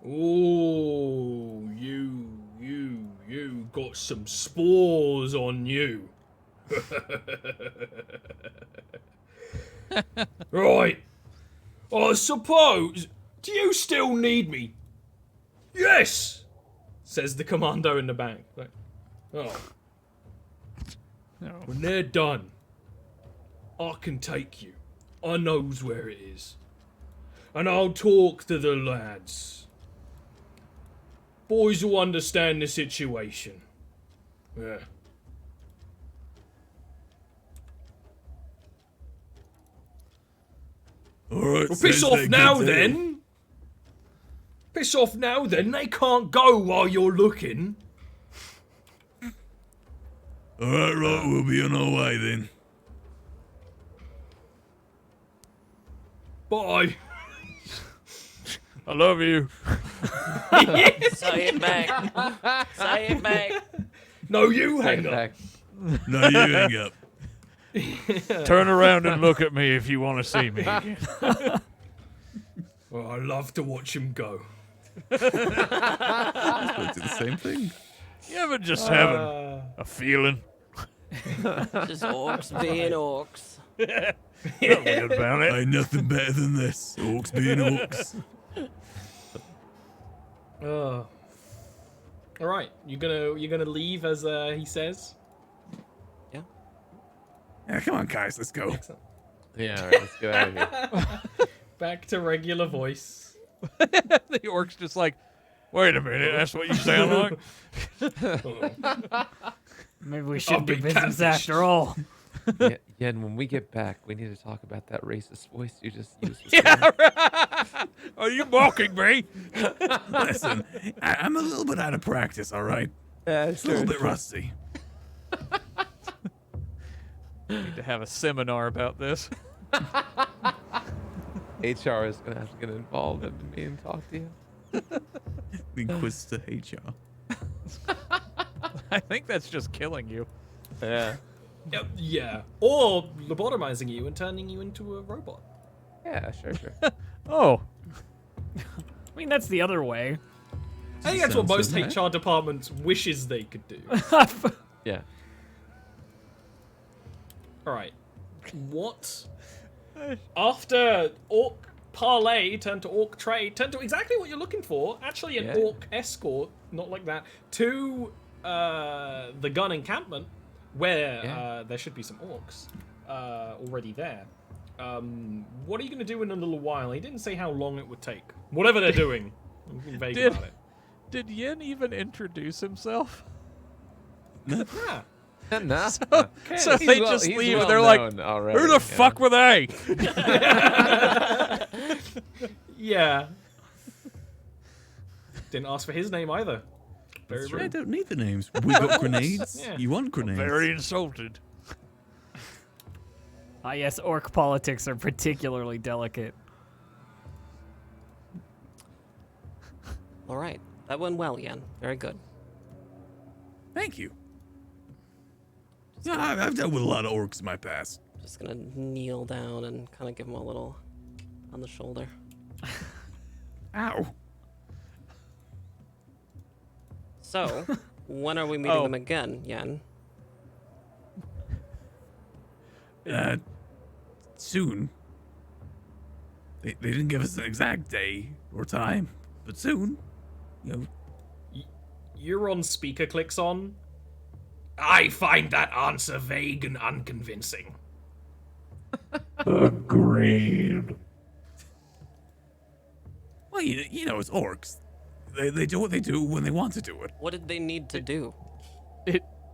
Oh, you got some spores on you. Right. I suppose. Do you still need me? Yes, says the commando in the back. Like, oh. No. When they're done, I can take you. I knows where it is. And I'll talk to the lads. Boys will understand the situation. Yeah. All right. Well, piss sounds off like a now good deal. then. Piss off now then. They can't go while you're looking. All right, we'll be on our way then. Bye. I love you. Say it back. Say it back. No, you Take hang it up. back. No, you hang up. Turn around and look at me if you want to see me again. Well, I love to watch him go. Let's do the same thing. You ever just having a feeling? Just orcs being orcs. Not weird about it. Ain't nothing better than this. Orcs being orcs. All right, you're gonna leave as he says. Yeah, come on, guys, let's go. Excellent. Yeah, all right, let's get out of here. Back to regular voice. The orc's just like, wait a minute, that's what you sound like? maybe we shouldn't do be business catfished. after all. Yen, when we get back, we need to talk about that racist voice you just used. Are you mocking me? Listen, I'm a little bit out of practice, all right? It's a little bit rusty. Need to have a seminar about this. HR is gonna have to get involved in me and talk to you. The Inquisitor HR. I think that's just killing you. Yeah. Yeah. Or lobotomizing you and turning you into a robot. Yeah, sure. Oh, I mean, that's the other way. I think that's what most Sounds HR departments wishes they could do. Yeah. Alright. What? After Orc Parlay turned to Orc Trade, turned to exactly what you're looking for. Actually, an Yeah. Orc Escort, not like that, to the gun encampment, where there should be some Orcs already there. What are you going to do in a little while? He didn't say how long it would take. Whatever they're doing. I'm being vague about it. did Yin even introduce himself? Yeah. Nah. So they just he's leave well and they're like, known already, who the fuck were they? Yeah. Didn't ask for his name either. Very I rude. don't need the names. We got grenades. Yeah. You want grenades? Very insulted. Ah, yes, orc politics are particularly delicate. All right. That went well, Yen. Very good. Thank you. Yeah, I've dealt with a lot of orcs in my past. Just gonna kneel down and kind of give him a little on the shoulder. Ow. So, when are we meeting Oh. them again, Yen? Soon. They didn't give us an exact day or time, but soon. You know, Euron speaker clicks on. I find that answer vague and unconvincing. Agreed. well, you know, it's orcs. They do what they do when they want to do it. What did they need to do?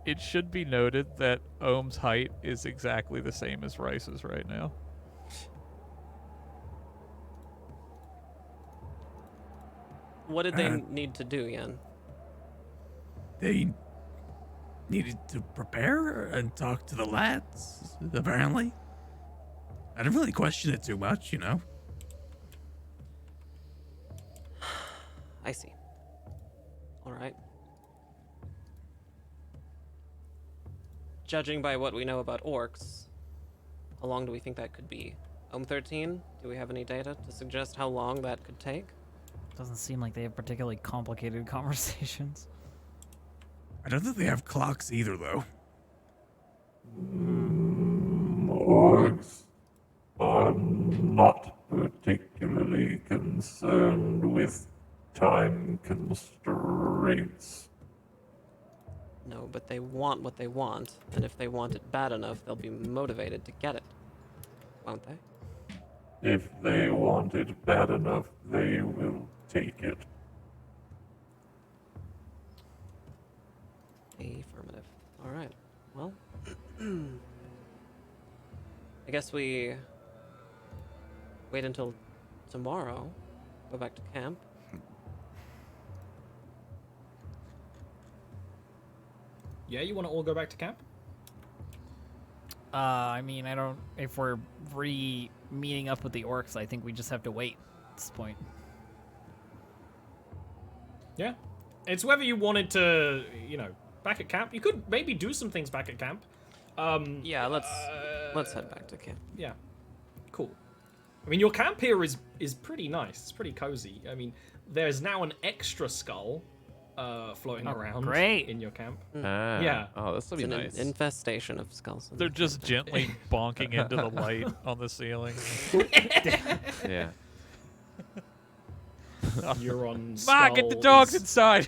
It should be noted that Ohm's height is exactly the same as Rice's right now. What did they need to do, Yen? They needed to prepare and talk to the lads, apparently. I didn't really question it too much, you know. I see. All right. Judging by what we know about orcs, how long do we think that could be? Ohm 13? Do we have any data to suggest how long that could take? Doesn't seem like they have particularly complicated conversations. I don't think they have clocks either, though. Orcs are not particularly concerned with time constraints. No, but they want what they want, and if they want it bad enough, they'll be motivated to get it. Won't they? If they want it bad enough, they will take it. Affirmative. All right. Well, I guess we wait until tomorrow. Go back to camp. Yeah, you want to all go back to camp? I mean, I don't. If we're meeting up with the orcs, I think we just have to wait at this point. Yeah. It's whether you wanted to, back at camp. You could maybe do some things back at camp. Yeah, let's head back to camp. Yeah. Cool. I mean, your camp here is pretty nice. It's pretty cozy. I mean, there's now an extra skull floating around great. in your camp. Yeah. Oh, this will be It's an nice. infestation of skulls. They're just gently bonking into the light on the ceiling. Yeah. You're on Ma, get the dogs inside!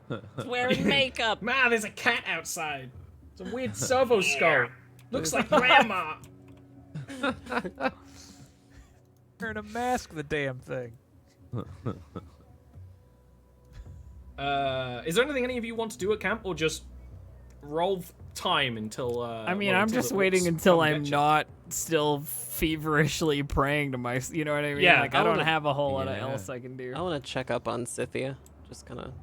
It's wearing makeup. Man, there's a cat outside. It's a weird servo skull. Looks like grandma. Wearing a mask, the damn thing. Is there anything any of you want to do at camp, or just roll time until? I mean, I'm just waiting until I'm not still feverishly praying to my. You know what I mean? Yeah, like I I don't wanna- have a whole lot Yeah. else I can do. I want to check up on Scythia. Just kind of,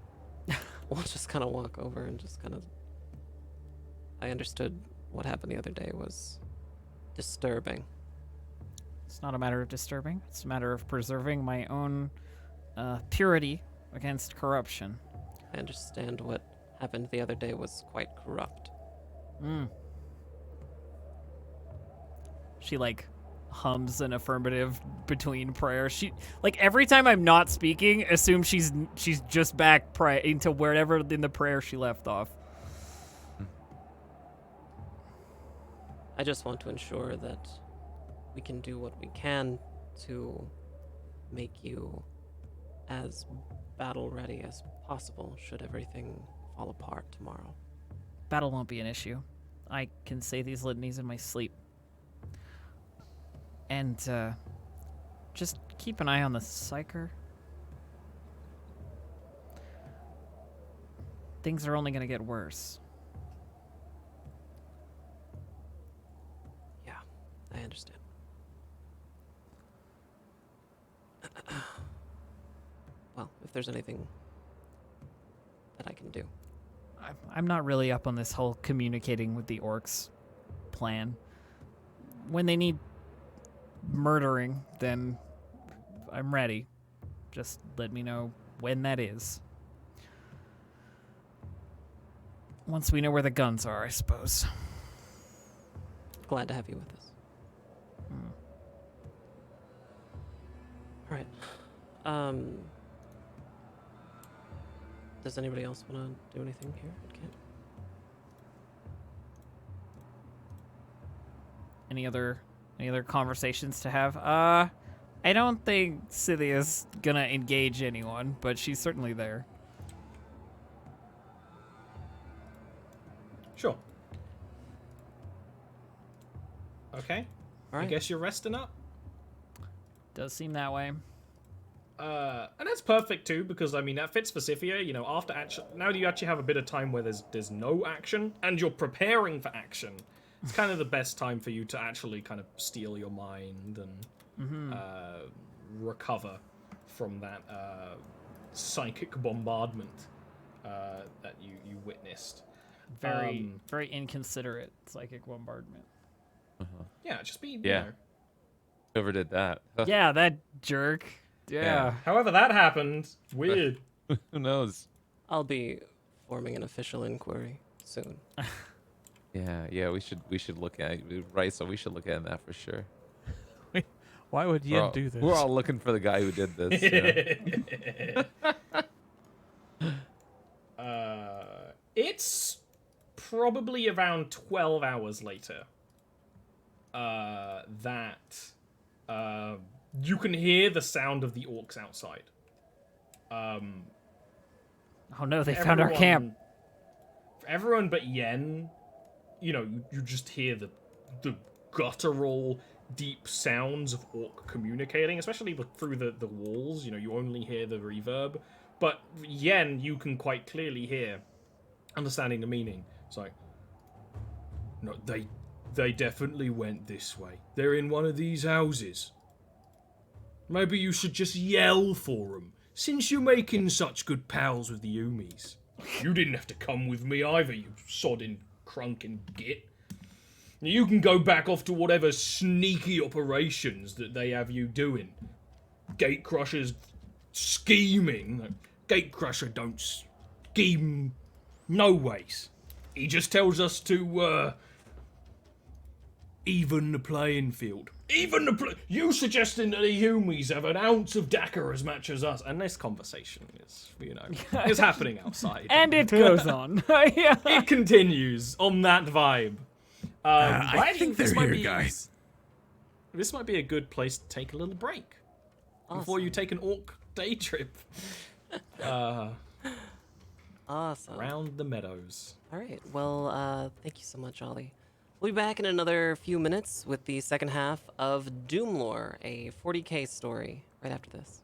we'll just kind of walk over and just kind of. I understood what happened the other day was disturbing. It's not a matter of disturbing. It's a matter of preserving my own purity against corruption. I understand what happened the other day was quite corrupt. She like hums an affirmative between prayers. She like every time I'm not speaking, assume she's just back praying to wherever in the prayer she left off. I just want to ensure that we can do what we can to make you as battle ready as possible should everything fall apart tomorrow. Battle won't be an issue. I can say these litanies in my sleep. And just keep an eye on the Psyker. Things are only going to get worse. Yeah, I understand. Well, if there's anything that I can do. I'm not really up on this whole communicating with the orcs plan. When they need murdering, then I'm ready. Just let me know when that is. Once we know where the guns are, I suppose. Glad to have you with us. All right. Does anybody else want to do anything here at camp? Any other conversations to have? I don't think Scythia's gonna engage anyone, but she's certainly there. Sure. Okay. All right. I guess you're resting up. Does seem that way. And that's perfect too, because I mean that fits for Scythia. You know, after action, now you actually have a bit of time where there's no action, and you're preparing for action. It's kind of the best time for you to actually kind of steal your mind and recover from that psychic bombardment that you witnessed. Very inconsiderate psychic bombardment. Yeah, just be. Yeah. You know. Whoever did that. Yeah, that jerk. Yeah. However that happened, weird. Who knows? I'll be forming an official inquiry soon. Yeah. We should look at Risa. We should look at that for sure. Why would Yin do this? We're all looking for the guy who did this. It's probably around 12 hours later that you can hear the sound of the orcs outside. Oh no, they found our camp. For everyone but Yen, you know, you just hear the guttural, deep sounds of orc communicating, especially through the walls. You know, you only hear the reverb. But Yen, you can quite clearly hear, understanding the meaning. It's like, no, they definitely went this way. They're in one of these houses. Maybe you should just yell for them, since you're making such good pals with the Umis. You didn't have to come with me either, you sodding crunking git. You can go back off to whatever sneaky operations that they have you doing. Gatecrusher's scheming. Gatecrusher don't scheme no ways. He just tells us to, even the playing field. You suggesting that the Humies have an ounce of Dakar as much as us. And this conversation is, you know, is happening outside. And it goes on. Yeah. It continues on that vibe. I think they're here, guys. This might be a good place to take a little break. Before you take an orc day trip. Awesome. Around the meadows. All right. Well, thank you so much, Ollie. We'll be back in another few minutes with the second half of DoomLore, a 40K story, right after this.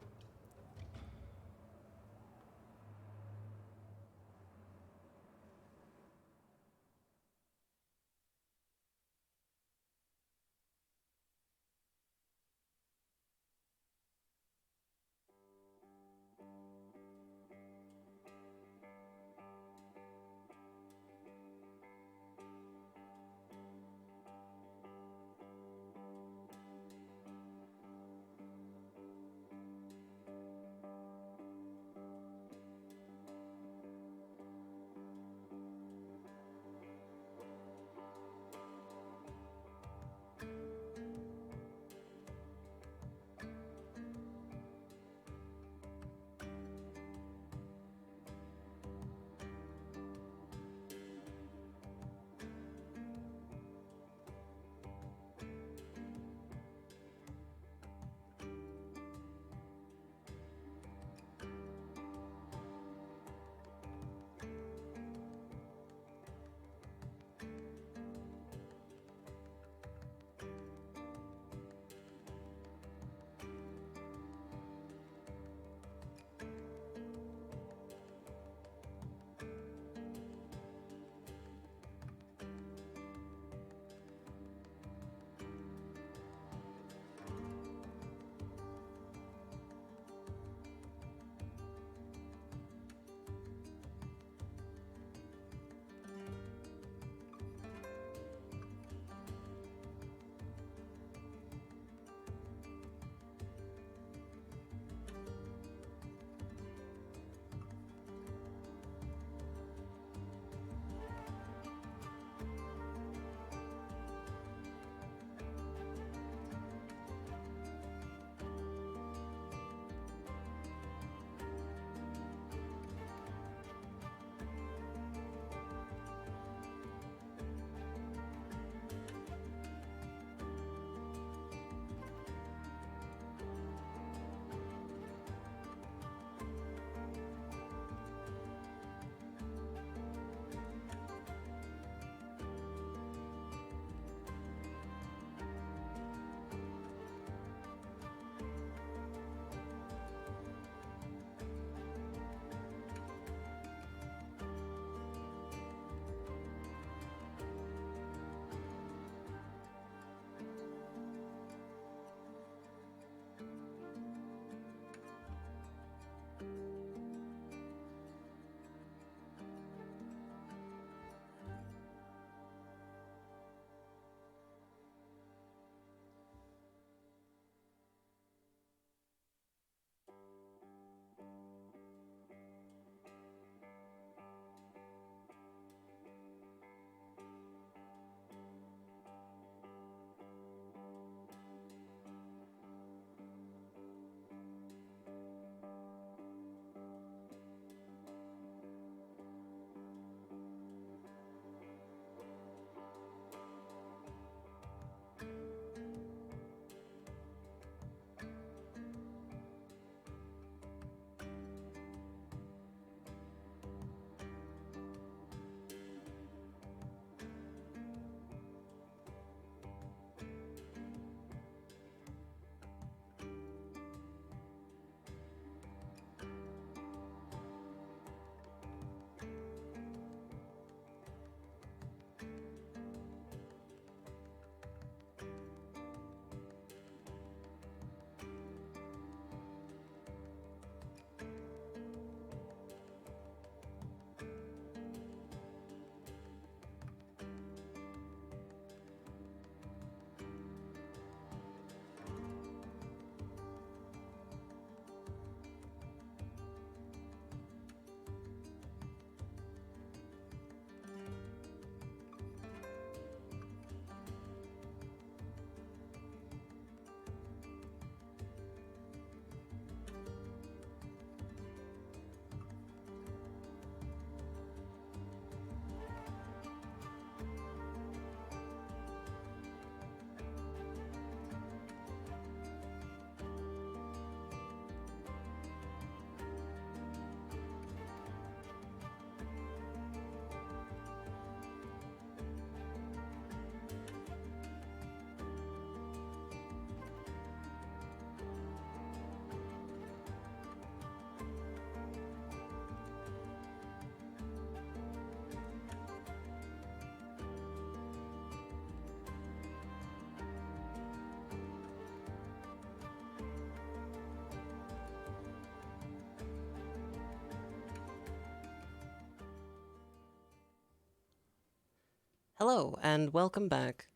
Hello, and welcome back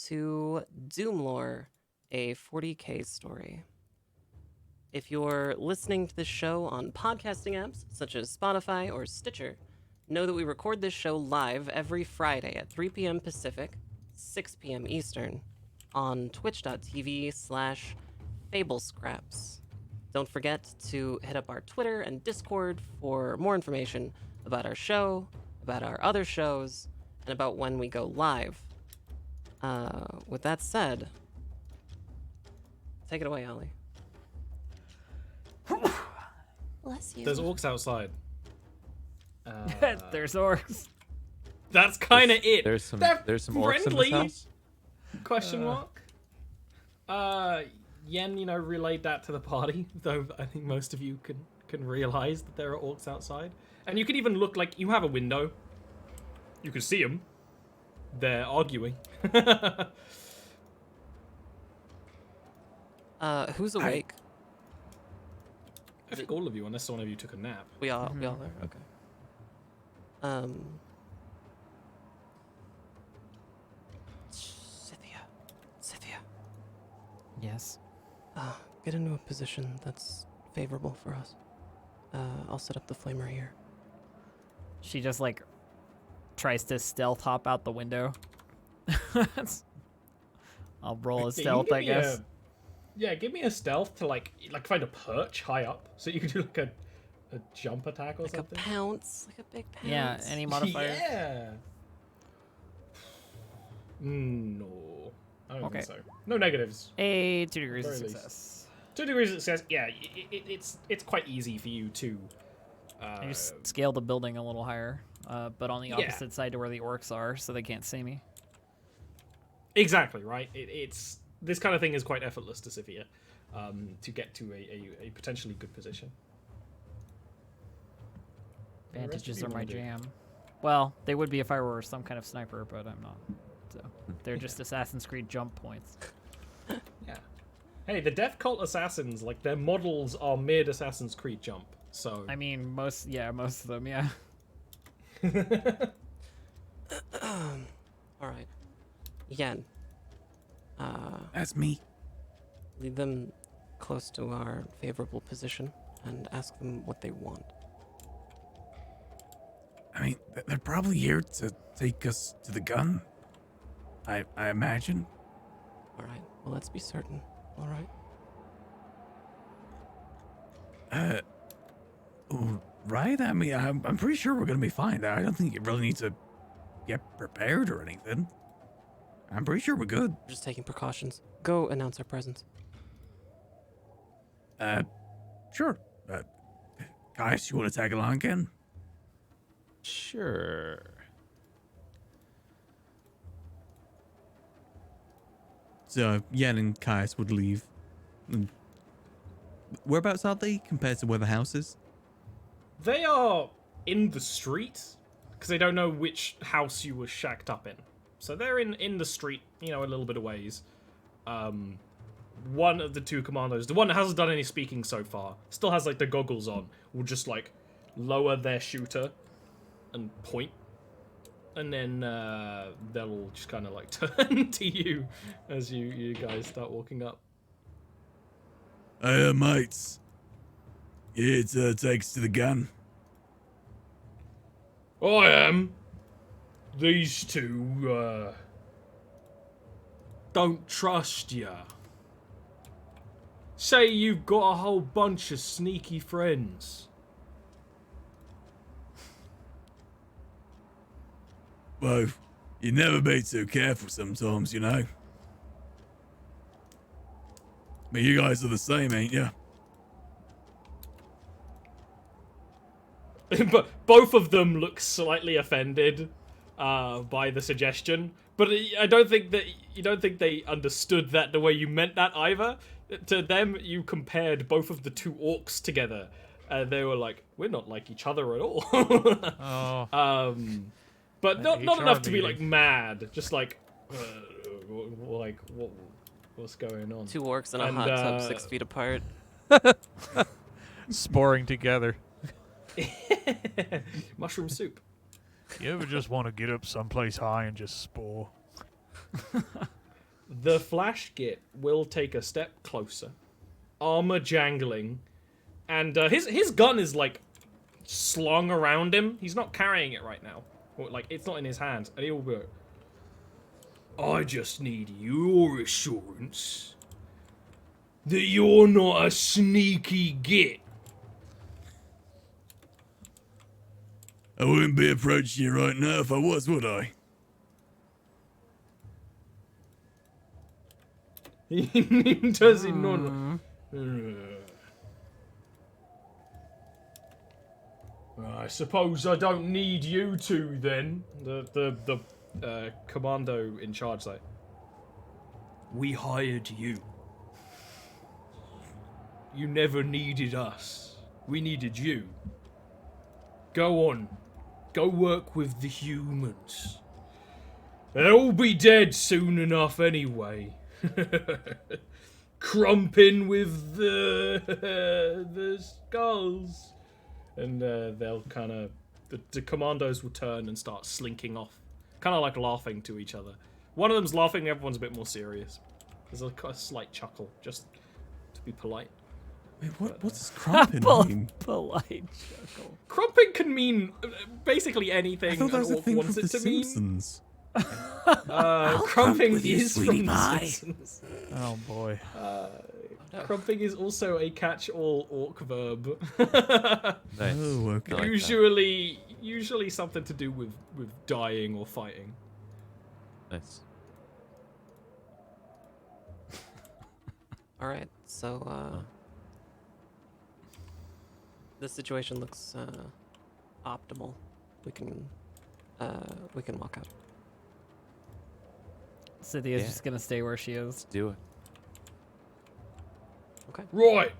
to DoomLore, a 40k story. If you're listening to this show on podcasting apps such as Spotify or Stitcher, know that we record this show live every Friday at 3 p.m. Pacific, 6 p.m. Eastern, on twitch.tv/FableScraps. Don't forget to hit up our Twitter and Discord for more information about our show, about our other shows, and about when we go live. With that said, take it away, Ollie. Bless you. There's orcs outside. There's orcs. That's kind of it. There's some They're orcs in friendly. this house. Question mark. Yen, relayed that to the party, though I think most of you can realize that there are orcs outside. And you can even look, like, you have a window. You can see them. They're arguing. Who's awake? I think all of you, unless one of you took a nap. We all are? Okay. Scythia. Yes. Get into a position that's favorable for us. I'll set up the flamer here. She just like tries to stealth hop out the window. I'll roll a stealth, I guess. Give me a stealth to like find a perch high up, so you can do like a jump attack or Like something. a pounce, like a big pounce. Yeah, any modifier? Yeah. No, I don't Okay. think so. No negatives. A 2 degrees of Very least. success. 2 degrees of success. Yeah, it's quite easy for you to. I just scale the building a little higher, but on the Yeah. opposite side to where the orcs are, so they can't see me. Exactly right. It's this kind of thing is quite effortless to Scythia, to get to a potentially good position. The rest of Advantages you are my wanna do? jam. Well, they would be if I were some kind of sniper, but I'm not. So they're just Assassin's Creed jump points. Yeah. Hey, the Death Cult assassins, like their models are mid Assassin's Creed jump. So I mean, most of them, yeah. All right. Yen. That's me. Lead them close to our favorable position and ask them what they want. I mean, they're probably here to take us to the gun. I imagine. All right. Well, let's be certain. All right. Right? I mean, I'm pretty sure we're gonna be fine. I don't think you really need to get prepared or anything. I'm pretty sure we're good. Just taking precautions. Go announce our presence. Sure. Guys, you want to tag along again? Sure. So Yen and Caius would leave. And whereabouts are they compared to where the house is? they are in the street because they don't know which house you were shacked up in. So they're in the street, a little bit of ways. One of the two commandos, the one that hasn't done any speaking so far, still has like the goggles on, will just like lower their shooter and point, and then they'll just kind of like turn to you as you guys start walking up. Hey, mates. Yeah, it takes to the gun. I am. These two don't trust ya. Say you've got a whole bunch of sneaky friends. Well, you never be too careful sometimes, you know. I mean, you guys are the same, ain't ya? But both of them look slightly offended by the suggestion. But I don't think that you don't think they understood that the way you meant that either. To them, you compared both of the two orcs together, and they were like, "We're not like each other at all." Oh. But not HR enough to be meeting. like mad. Just like, what's going on? Two orcs in a And, hot tub 6 feet apart. Sporing together. Mushroom soup. You ever just want to get up someplace high and just spore? The Flash Git will take a step closer, armor jangling, and his gun is like slung around him. He's not carrying it right now, or, like it's not in his hands, and he'll be like, I just need your assurance that you're not a sneaky git. I wouldn't be approaching you right now if I was, would I? Does he not? I suppose I don't need you two then. The commando in charge, like, we hired you. You never needed us. We needed you. Go on. Go work with the humans. They'll all be dead soon enough anyway. Crumping with the skulls. And they'll kind of... The commandos will turn and start slinking off. Kind of like laughing to each other. One of them's laughing, everyone's a bit more serious. There's a slight chuckle, just to be polite. Wait, what's crumping mean? Polite chuckle. Crumping can mean basically anything. I thought that was a Orc thing from wants The it to mean. Simpsons. Crumping is from The Simpsons. Oh boy. Crumping is also a catch-all orc verb. Nice. Oh, okay. I like that. Usually something to do with dying or fighting. Nice. All right, so this situation looks optimal. We can walk out. Cynthia's Yeah. just gonna stay where she is. Let's do it. Okay. Right.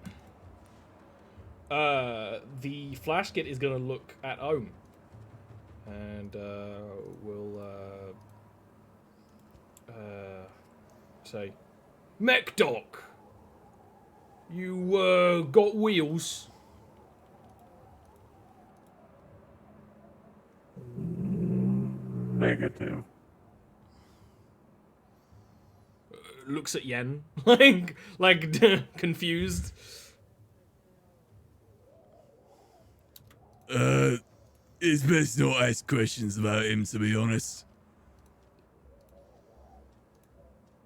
The Flash Git is gonna look at Ohm. And will say, Mech Doc, you got wheels? Negative. Looks at Yen, like confused. It's best not ask questions about him, to be honest.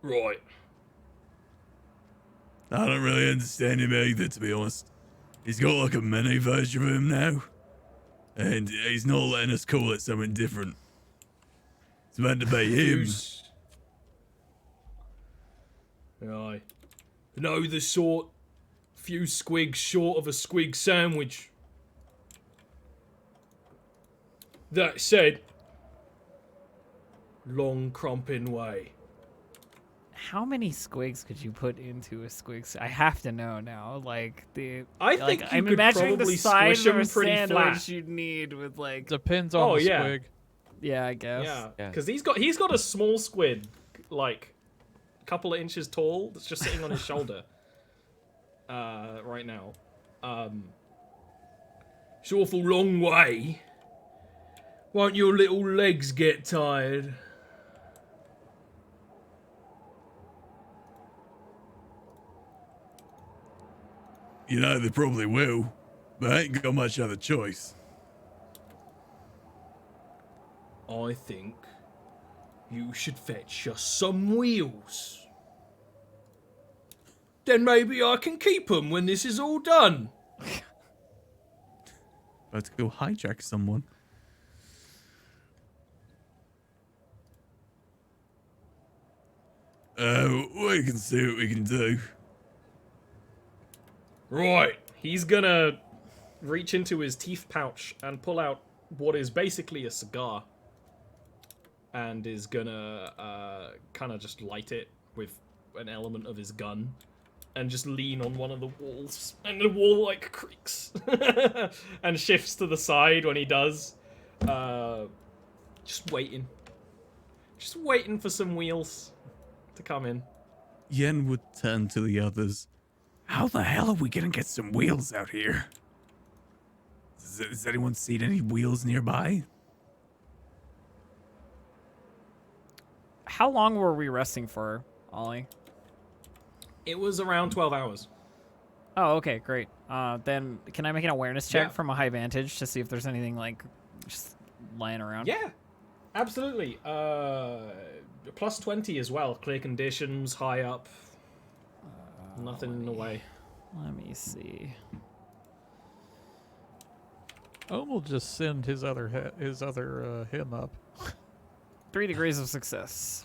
Right. I don't really understand him either, to be honest. He's got like a mini version of him now. And he's not letting us call it something different. It's meant to be him. Aye. Know the sort. Few squigs short of a squig sandwich. That said, long crumping way. How many squigs could you put into a squig? I have to know now. Like I think I'm you could imagining probably the size squish of a them pretty sandwich flat. you'd need with like. Depends on the yeah. squig. Yeah, I guess. Yeah, because he's got a small squid, like a couple of inches tall, that's just sitting on his shoulder. Right now. It's an awful long way. Won't your little legs get tired? You know, they probably will. But I ain't got much other choice. I think you should fetch us some wheels. Then maybe I can keep them when this is all done. About to go hijack someone. We can see what we can do. Right, he's gonna reach into his teeth pouch and pull out what is basically a cigar. And is gonna kind of just light it with an element of his gun. And just lean on one of the walls. And the wall, like, creaks. And shifts to the side when he does. Just waiting. Just waiting for some wheels to come in. Yen would turn to the others. How the hell are we gonna get some wheels out here? Has anyone seen any wheels nearby? How long were we resting for, Ollie? It was around 12 hours. Oh, okay, great. Then can I make an awareness check Yeah. from a high vantage to see if there's anything like just lying around? Yeah, absolutely. Plus 20 as well. Clear conditions, high up. Nothing in the way. Let me see. Will just send his other him up. 3 degrees of success.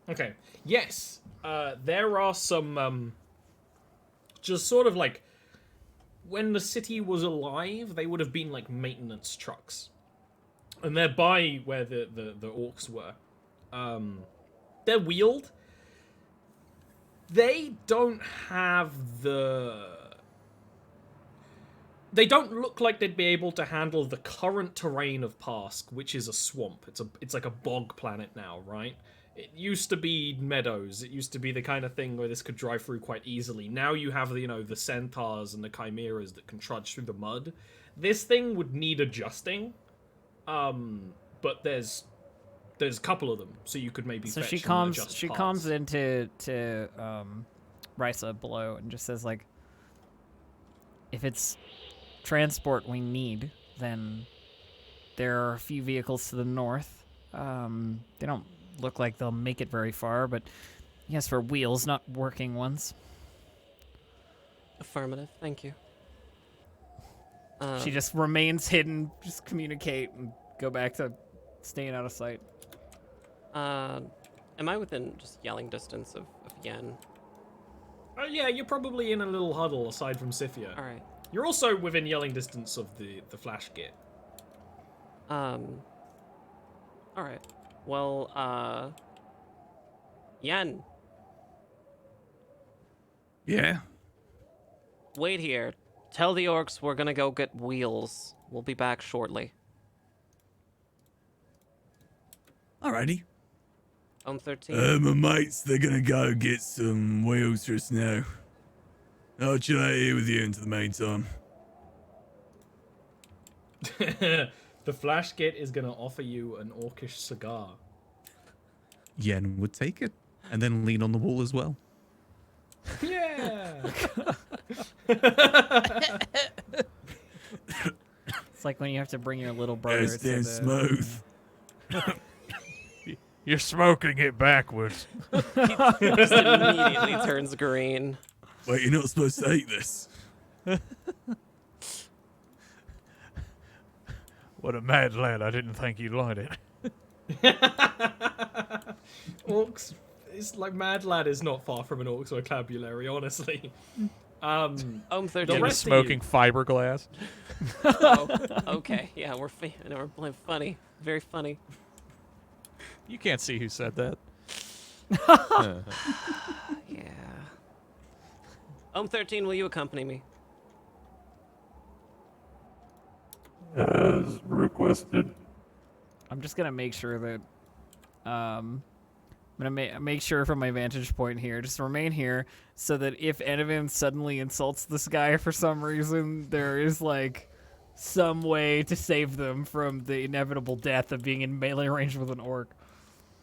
Okay. Yes. There are some just sort of like when the city was alive, they would have been like maintenance trucks. And they're by where the orcs were. They're wheeled. They don't have they don't look like they'd be able to handle the current terrain of Pask, which is a swamp. It's like a bog planet now, right? It used to be meadows. It used to be the kind of thing where this could drive through quite easily. Now you have the centaurs and the chimeras that can trudge through the mud. This thing would need adjusting. But there's a couple of them, so you could maybe So fetch she and calms adjust she parts. calms into Risa below and just says like, if it's transport we need, then there are a few vehicles to the north. They don't look like they'll make it very far, but yes, for wheels, not working ones. Affirmative. Thank you. She just remains hidden, just communicate and go back to staying out of sight. Am I within just yelling distance of Yen? Yeah, you're probably in a little huddle aside from Scythia. All right. You're also within yelling distance of the flash git. All right. Well, Yen, Yeah. wait here. Tell the orcs we're gonna go get wheels. We'll be back shortly. Alrighty. 13. My mates, they're gonna go get some wheels for us now. I'll chill out here with you into the meantime. The flash git is going to offer you an orcish cigar. Yen would take it and then lean on the wall as well. Yeah. It's like when you have to bring your little brother It's to damn the... smooth. You're smoking it backwards. Just immediately turns green. Wait, you're not supposed to eat this. What a mad lad. I didn't think you'd like it. Orcs, it's like Mad Lad is not far from an orc's vocabulary, honestly. 13. The rest of Smoking you- fiberglass. Oh, okay. Yeah, we're playing funny. Very funny. You can't see who said that. Yeah. 13, will you accompany me? As requested. I'm just gonna make sure that, I'm gonna make sure from my vantage point here, just remain here, so that if Enevun suddenly insults this guy for some reason, there is like some way to save them from the inevitable death of being in melee range with an orc.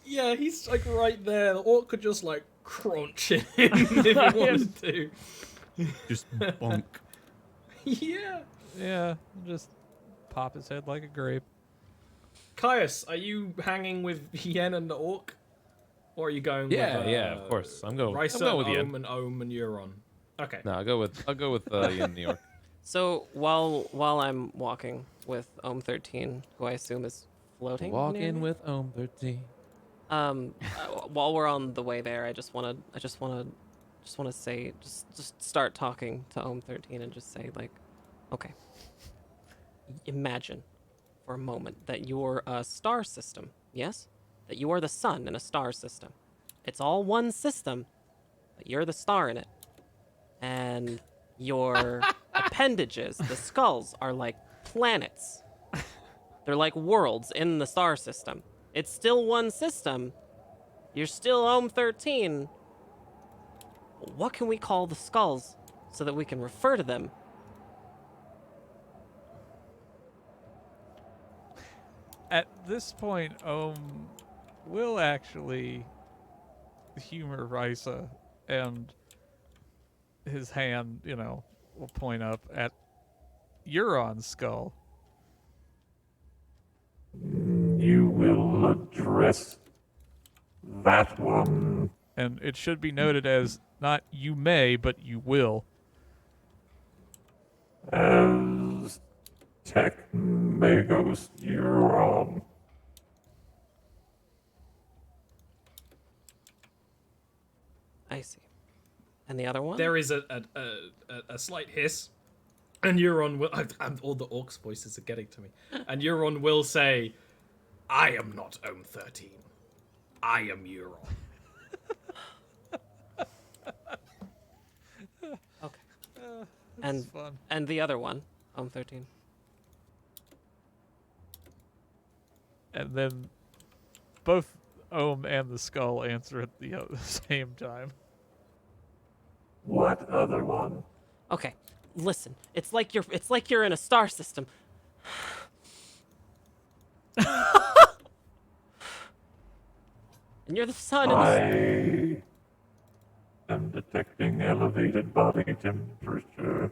Yeah, he's like right there. The orc could just like crunch him if he wanted to. Just bonk. Yeah. Yeah, just pop his head like a grape. Caius, are you hanging with Yen and the orc? Or are you going with Of course. I'm going Risa, with Yen. and Ohm and Euron? Okay. No, I'll go with Yen, New York. So while I'm walking with 13, who I assume is floating, near Walking me? with 13. While we're on the way there, I just wanna say, just start talking to 13 and just say like, okay, imagine for a moment that you're a star system, yes? That you are the sun in a star system. It's all one system, but you're the star in it. And your appendages, the skulls, are like planets. They're like worlds in the star system. It's still one system. You're still 13. What can we call the skulls so that we can refer to them? At this point, will actually humor Risa, and his hand, will point up at Euron's skull. You will address that one And it should be noted as not you may, but you will. as Techmagos Euron. I see. And the other one? There is a slight hiss, and Euron will. All the orcs' voices are getting to me. And Euron will say, "I am not Ohm 13. I am Euron." Okay. That's fun. And the other one, 13. And then both Ohm and the skull answer at the same time. What other one? Okay, listen. It's like you're in a star system. And you're the sun. I am detecting elevated body temperature.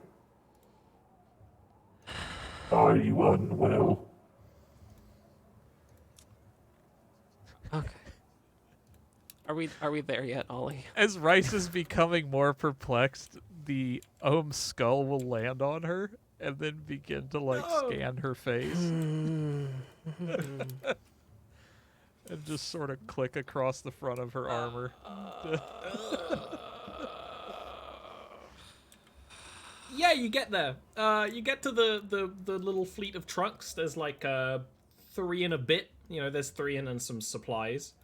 Are you unwell? Okay. Are we there yet, Ollie? As Rice is becoming more perplexed, the Ohm skull will land on her and then begin to scan her face. And just sort of click across the front of her armor. Yeah, you get there. You get to the little fleet of trucks. There's like 3 and a bit. There's 3 and some supplies.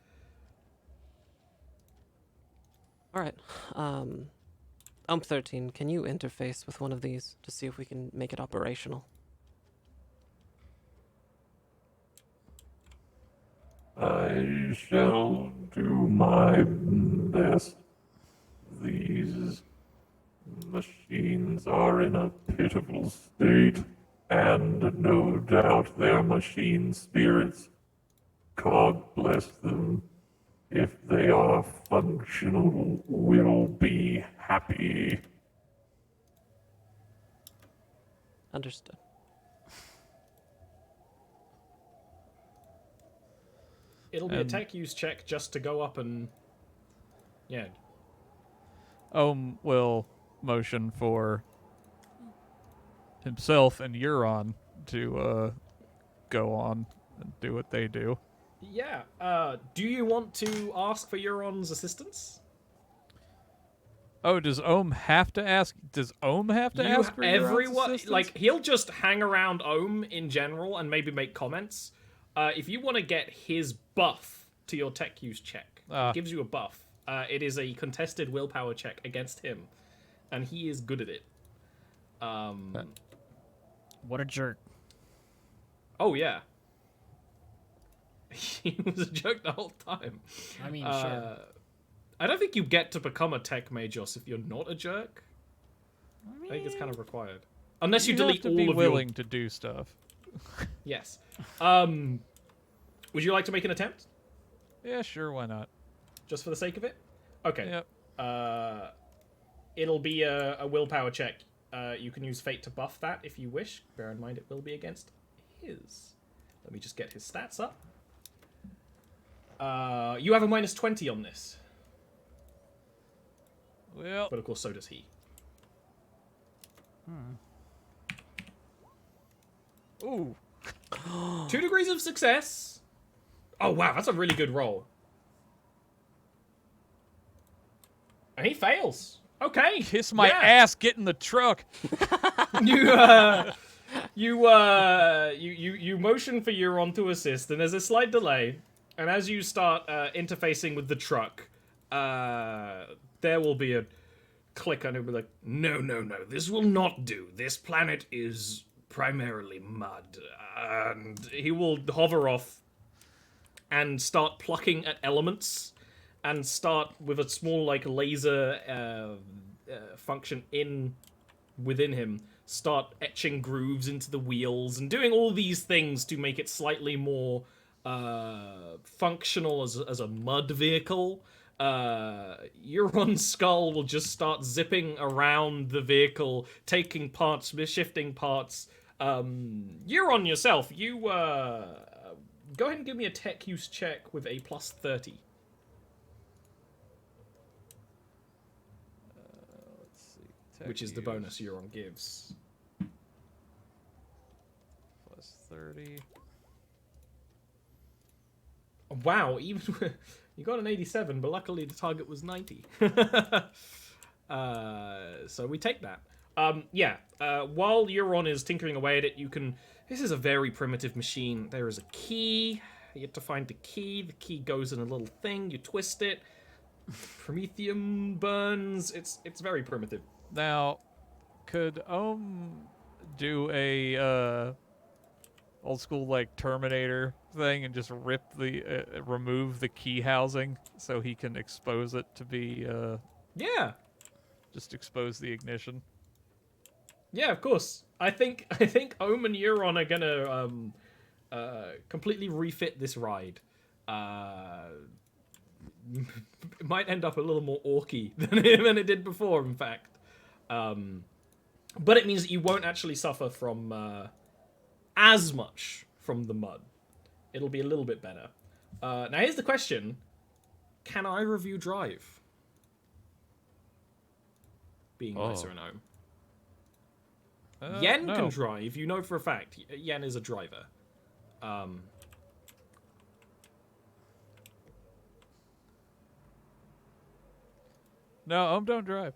All right. 13, can you interface with one of these to see if we can make it operational? I shall do my best. These machines are in a pitiful state, and no doubt their machine spirits, God bless them, if they are functional, will be happy. Understood. It'll be a tech use check just to go up and... Yeah. Ohm will motion for himself and Euron to go on and do what they do. Yeah. Do you want to ask for Euron's assistance? Oh, does Ohm have to ask? Does Ohm have to ask for everyone? Euron's assistance? He'll just hang around Ohm in general and maybe make comments. If you want to get his buff to your tech use check, it gives you a buff. It is a contested willpower check against him, and he is good at it. What a jerk. Oh yeah. He was a jerk the whole time. I mean, sure. I don't think you get to become a tech magos if you're not a jerk. I think it's kind of required, unless you delete have to all be of willing to do stuff. Yes. Would you like to make an attempt? Yeah, sure, why not? Just for the sake of it? Okay. Yep. It'll be a willpower check. You can use fate to buff that if you wish. Bear in mind it will be against his. Let me just get his stats up. You have a minus 20 on this. Well, But of course so does he. ooh. 2 degrees of success. Oh wow, that's a really good roll. And he fails. Okay. Kiss my yeah. ass, get in the truck. You motion for Euron to assist, and there's a slight delay. And as you start interfacing with the truck, there will be a click, and it'll be like, no, this will not do. This planet is primarily mud. And he will hover off and start plucking at elements, and start with a small laser function within him, start etching grooves into the wheels and doing all these things to make it slightly more functional as a mud vehicle, Euron's skull will just start zipping around the vehicle, taking parts, shifting parts. Euron yourself, you go ahead and give me a tech use check with a plus 30. Let's see. Tech Which is the use bonus Euron gives. Plus 30. Wow, even you got an 87, but luckily the target was 90. So we take that. While Euron is tinkering away at it, you can... This is a very primitive machine. There is a key. You have to find the key. The key goes in a little thing. You twist it. Promethium burns. It's very primitive. Now, could do a old school like Terminator thing and just rip the remove the key housing so he can expose it to be Yeah. just expose the ignition? Yeah, of course. I think Ohm and Euron are gonna completely refit this ride. It might end up a little more orky than it did before, in fact. But it means that you won't actually suffer from as much from the mud. It'll be a little bit better. Now here's the question: can either of you drive? Being Risa and Ohm. Yen no. can drive. You know for a fact. Yen is a driver. No, don't drive.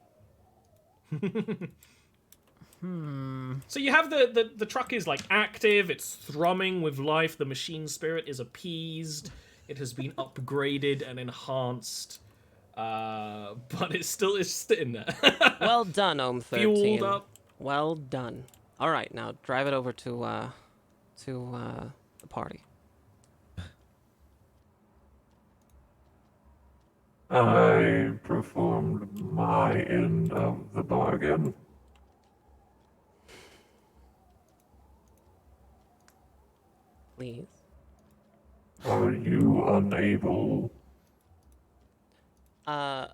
So you have the truck is like active. It's thrumming with life. The machine spirit is appeased. It has been upgraded and enhanced. But it's still sitting there. Well done, Ohm 13. Fueled up. Well done. All right, now drive it over to the party. I performed my end of the bargain. Please. Are you unable? Am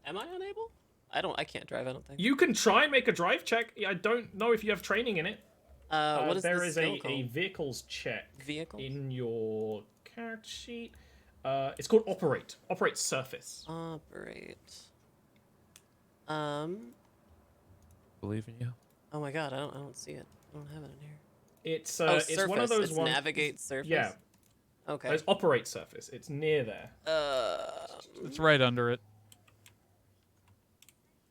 I unable? I can't drive, I don't think. You can try and make a drive check. I don't know if you have training in it. What is there this is skill a called? vehicles check Vehicles? in your character sheet. It's called operate. Operate surface. Operate. Believe in you. Oh my god, I don't see it. I don't have it in here. It's Surface. it's one of those It's ones. navigate surface. Yeah. Okay. There's operate surface. It's near there. It's right under it.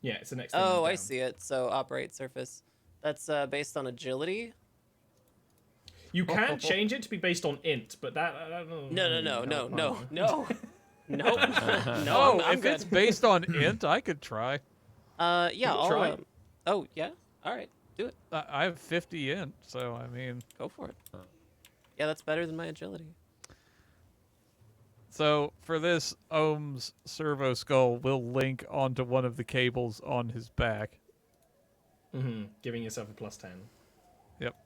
Yeah, it's the next thing. Oh, I down. see it. So operate surface. That's based on agility. You can change it to be based on int, but that No. No. Oh, I'm if good. it's based on int, I could try. Yeah, I'll try. Oh, yeah. All right. Do it. I have 50 int, so I mean. Go for it. Yeah, that's better than my agility. So for this, Ohm's servo skull will link onto one of the cables on his back. Giving yourself a plus 10. Yep.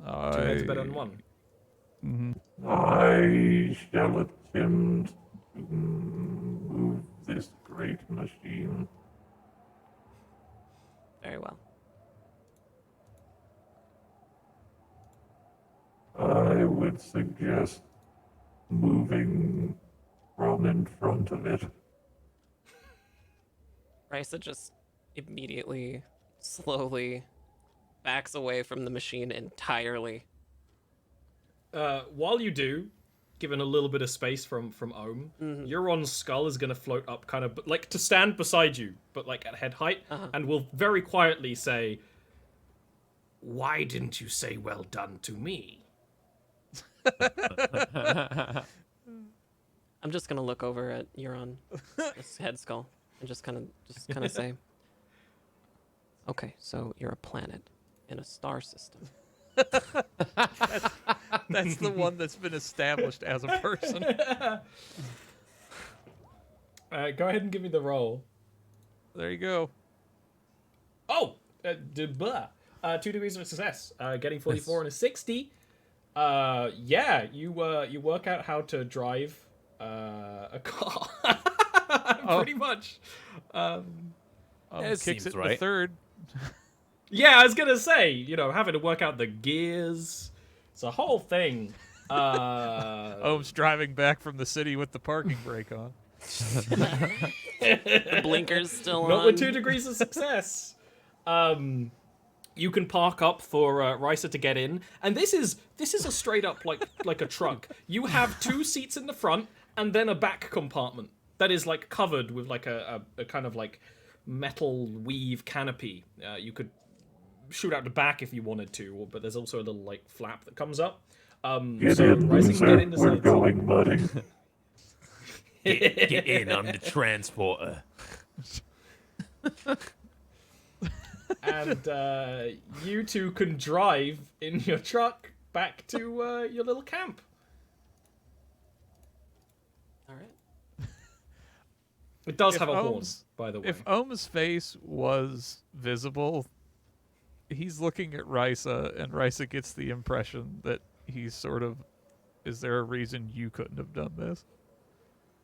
Two heads better than one. I shall attempt to move this great machine. Very well. I would suggest moving from in front of it. Risa just immediately, slowly backs away from the machine entirely. While you do, given a little bit of space from Ohm, Euron's skull is going to float up kind of like to stand beside you, but like at head height, and will very quietly say, "Why didn't you say well done to me?" I'm just gonna look over at Euron, his head skull, and just kind of say, "Okay, so you're a planet in a star system." That's the one that's been established as a person. Go ahead and give me the roll. There you go. Oh, duh. 2 degrees of success. Getting 44 and a 60. Yeah, you work out how to drive a car. Pretty much. Kicks seems it in right. the third. Yeah, I was gonna say, having to work out the gears. It's a whole thing. Ohm's driving back from the city with the parking brake on. The blinker's still on. Not with 2 degrees of success. You can park up for Risa to get in, and this is a straight up like a truck. You have 2 seats in the front and then a back compartment that is like covered with like a kind of like metal weave canopy. You could shoot out the back if you wanted to, but there's also a little like flap that comes up. Get So in, Risa can loser. get in the We're seats. going, buddy. Get in on the transporter. And you two can drive in your truck back to your little camp. All right. It does If have a horn, Ohm's- by the way. If Ohm's face was visible, he's looking at Risa, and Risa gets the impression that he's sort of, is there a reason you couldn't have done this?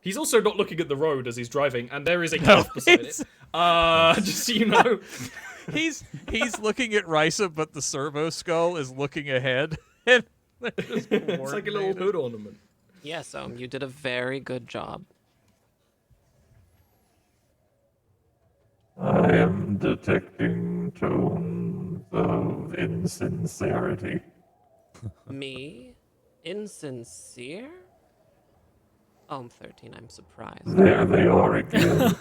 He's also not looking at the road as he's driving, and there is a cliff beside it. Just so you know. He's looking at Risa, but the servo skull is looking ahead. And they're just It's like a little coordinated. hood ornament. Yes, you did a very good job. I am detecting tones of insincerity. Me? Insincere? Oh, I'm 13. I'm surprised. There they are again.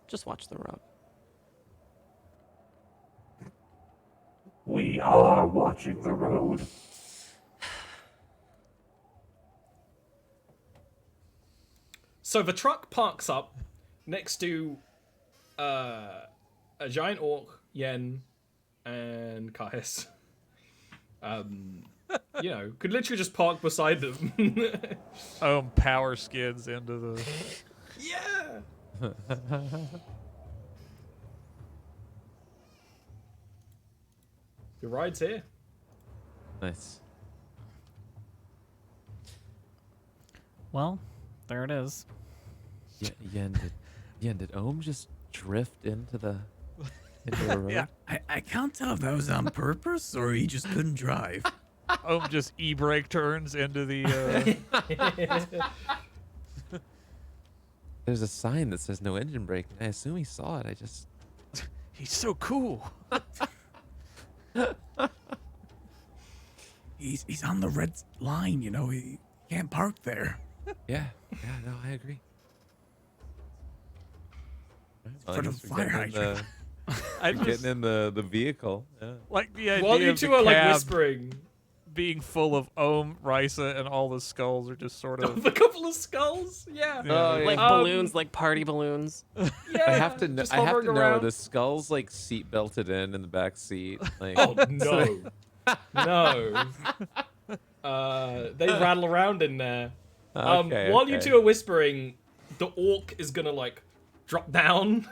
Just watch the road. We are watching the road. So the truck parks up next to a giant orc, Yen, and Kais. Could literally just park beside them. Ohm power skids into the... Yeah. Your ride's here. Nice. Well, there it is. Yen, did Ohm just drift into the road? Yeah. I can't tell if that was on purpose or he just couldn't drive. Ohm just e-brake turns into the... There's a sign that says no engine brake. I assume he saw it. I just... He's so cool. He's on the red line, he can't park there. Yeah, no, I agree. Well, For I the guess we're fire getting in hydrant. I Getting just in the vehicle. Yeah. like the idea While you of two the are like cab whispering, being full of Ohm, Risa, and all the skulls are just sort of... a couple of skulls. Yeah. Oh, yeah. Like balloons, like party balloons. Yeah. I have to know. just I have hovering to know. around. Are the skulls like seat belted in the back seat? Like, Oh no, no. They rattle around in there. Okay, While you okay. two are whispering, the orc is gonna like drop down.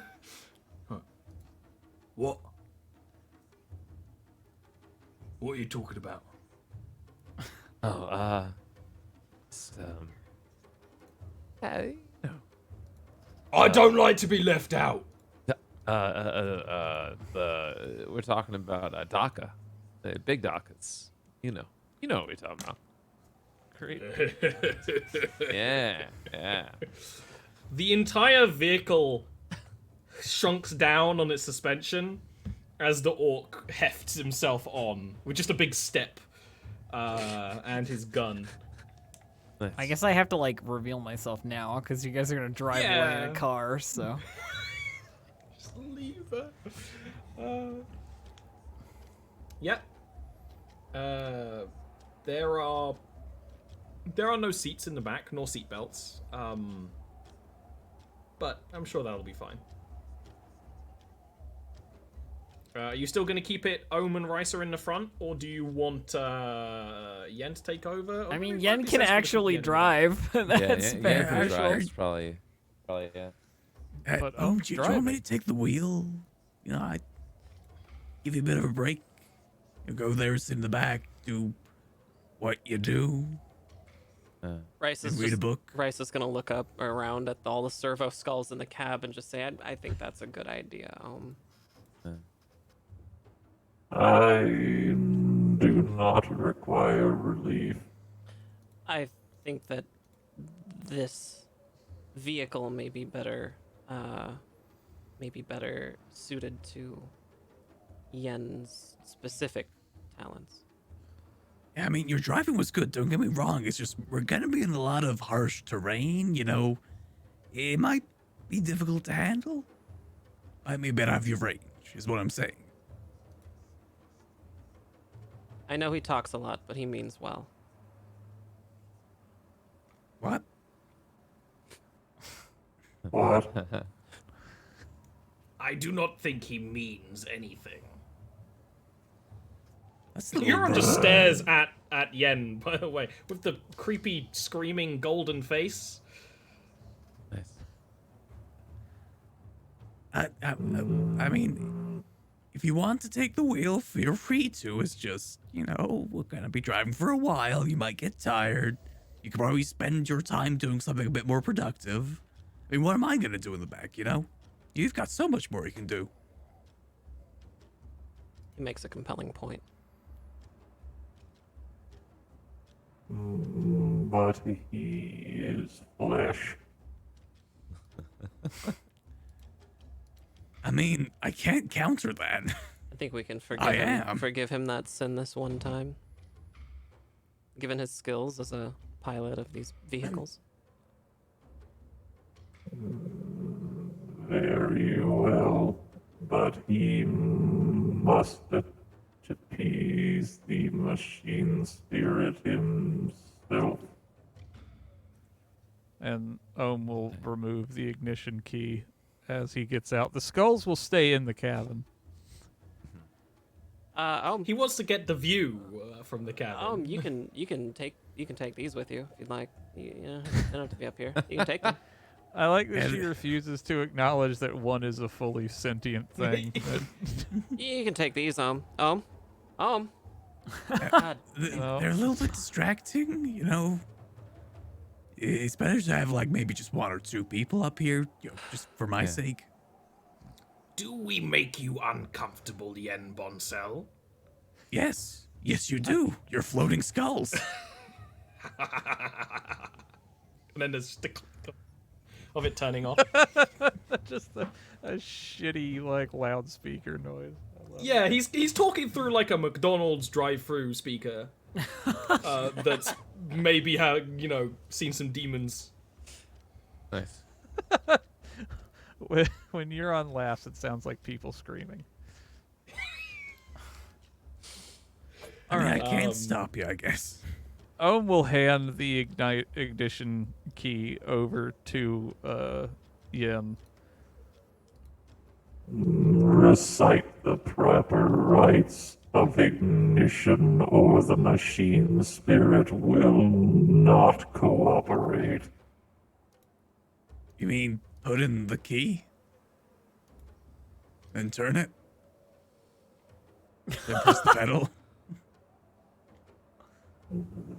What? What are you talking about? Oh, just, hey, no. I don't like to be left out. We're talking about DACA, the big DACAs. You know what we're talking about. Great. Yeah. The entire vehicle shrinks down on its suspension as the orc hefts himself on with just a big step and his gun. Nice. I guess I have to like reveal myself now because you guys are gonna drive away in Yeah. a car. So Just leave her. Yep. There are no seats in the back, nor seat belts. But I'm sure that'll be fine. Are you still going to keep it Ohm and Risa in the front, or do you want Yen to take over? I mean, It might Yen be can sensible to keep actually Yen in drive. That's yeah, fair. for drives, probably, yeah. But do Ohm's you want me driving. to take the wheel? You know, I give you a bit of a break. You go there, sit in the back, do what you do, Rice is and read a just book. Rice is gonna look up around at all the servo skulls in the cab and just say, I think that's a good idea. I do not require relief. I think that this vehicle may be better suited to Yen's specific talents. Yeah, I mean, your driving was good. Don't get me wrong. It's just we're gonna be in a lot of harsh terrain. You know, it might be difficult to handle. Might be a bit out of your range, is what I'm saying. I know he talks a lot, but he means well. What? What? I do not think he means anything. That's the Euron just stares at Yen, by the way, with the creepy, screaming golden face. Nice. I mean, if you want to take the wheel, feel free to. It's just, you know, we're gonna be driving for a while. You might get tired. You could probably spend your time doing something a bit more productive. I mean, what am I gonna do in the back, you know? You've got so much more you can do. He makes a compelling point. But he is flesh. I mean, I can't counter that. I think we can I am. forgive him that sin this one time. Given his skills as a pilot of these vehicles. Very well. But he must appease the machine spirit himself. And Ohm will remove the ignition key as he gets out. The skulls will stay in the cabin. He wants to get the view from the cabin. You can take these with you if you'd like. You know, they don't have to be up here. You can take them. I like that she refuses to acknowledge that one is a fully sentient thing. You can take these. God. They're a little bit distracting, you know. It's better to have like maybe just one or two people up here, you know, just for my sake. Do we make you uncomfortable, Yen Bonsell? Yes, you do. You're floating skulls. And then there's stick of it turning off. Just a shitty like loudspeaker noise. Yeah, he's talking through like a McDonald's drive-through speaker. That's maybe seen some demons. Nice. When Euron laughs, it sounds like people screaming. I mean, I can't stop you, I guess. Ohm will hand the ignition key over to Yen. Recite the proper rites of ignition, or the machine spirit will not cooperate. You mean put in the key? Then turn it? Then press the pedal?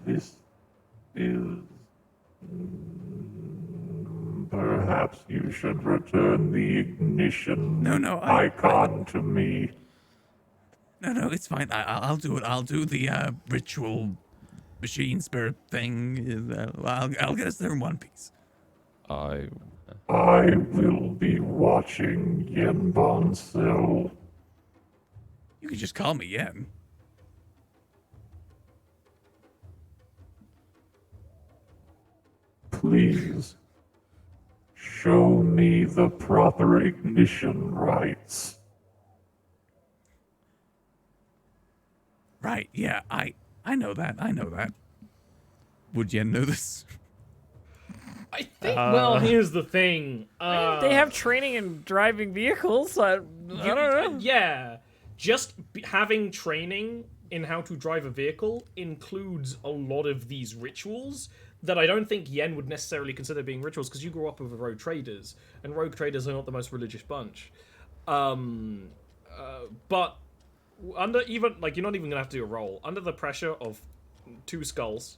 This is... Perhaps you should return the ignition icon to me. No, it's fine. I'll do it. I'll do the ritual machine spirit thing. I'll get us there in one piece. I will be watching Yen Bonsell. You can just call me Yen. Please, show me the proper ignition rites. Right, yeah, I know that. Would Yen know this? I think. Well, here's the thing. They have training in driving vehicles. I don't know. Yeah, just having training in how to drive a vehicle includes a lot of these rituals that I don't think Yen would necessarily consider being rituals, because you grew up with rogue traders, and rogue traders are not the most religious bunch. But under even like you're not even gonna have to do a roll under the pressure of 2 skulls.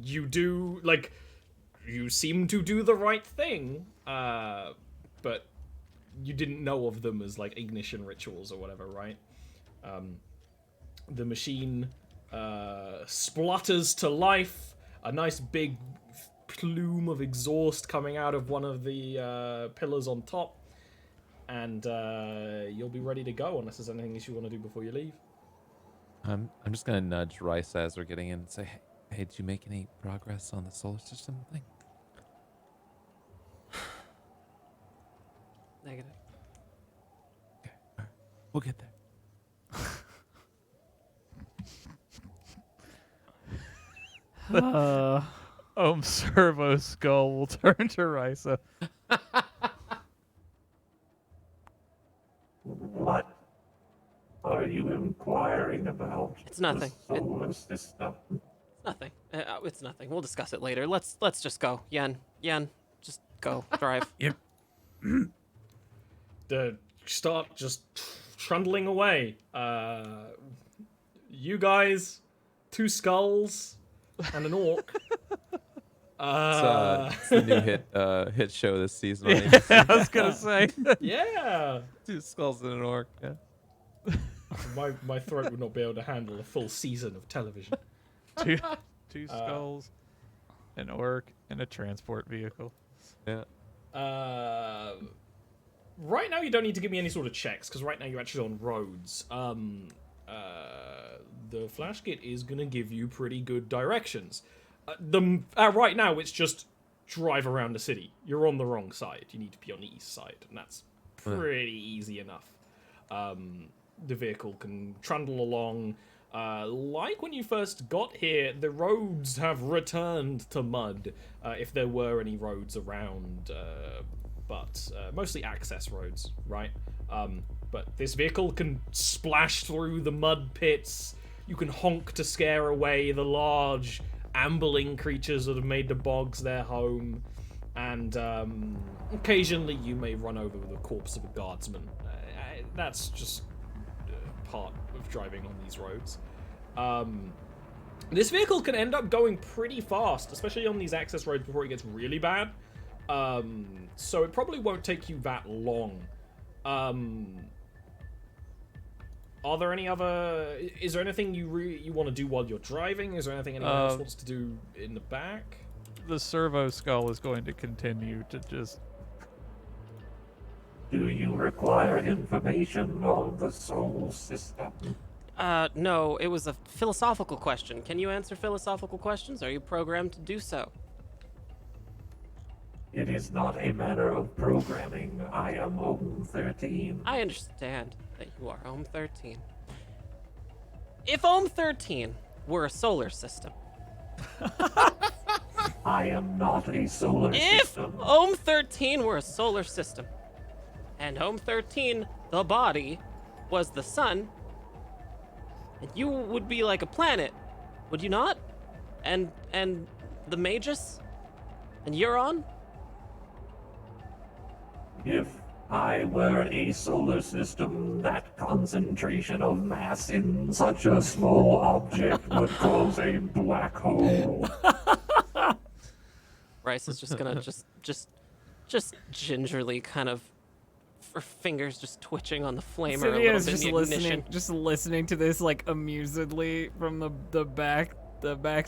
You do like you seem to do the right thing, but you didn't know of them as like ignition rituals or whatever, right? The machine splutters to life. A nice big plume of exhaust coming out of one of the pillars on top, and you'll be ready to go unless there's anything else you want to do before you leave. I'm just gonna nudge Risa as we're getting in and say, hey, did you make any progress on the solar system thing? Negative. Okay, all right. We'll get there. Servo Skull will turn to Risa. What are you inquiring about? It's nothing. The solar system. It's nothing. It's nothing. We'll discuss it later. Let's just go. Yen, just go. Drive. Yep. Start just trundling away. You guys, 2 skulls and an orc. It's the new hit show this season. I was gonna say. Yeah. 2 skulls and an orc. Yeah. My throat would not be able to handle a full season of television. Two skulls, an orc, and a transport vehicle. Yeah. Right now you don't need to give me any sort of checks, because right now you're actually on roads. The flash kit is gonna give you pretty good directions. Right now it's just drive around the city. You're on the wrong side. You need to be on the east side, and that's pretty easy enough. The vehicle can trundle along. Like when you first got here, the roads have returned to mud, if there were any roads around, but mostly access roads, right? But this vehicle can splash through the mud pits. You can honk to scare away the large ambling creatures that have made the bogs their home, and occasionally you may run over the corpse of a guardsman. That's just part of driving on these roads. This vehicle can end up going pretty fast, especially on these access roads before it gets really bad. So it probably won't take you that long. Are there any other... Is there anything you want to do while you're driving? Is there anything anyone else wants to do in the back? The servo skull is going to continue to just... Do you require information on the solar system? No, it was a philosophical question. Can you answer philosophical questions? Are you programmed to do so? It is not a matter of programming. I am Ohm 13. I understand that you are Ohm 13. If Ohm 13 were a solar system... I am not a solar system. If Ohm 13 were a solar system, and Ohm 13, the body, was the sun, and you would be like a planet, would you not? And the Magus? And Euron? If I were a solar system, that concentration of mass in such a small object would cause a black hole. Rice is just gonna just gingerly kind of, her fingers just twitching on the flamer a little bit in the ignition. Just listening to this like amusedly from the back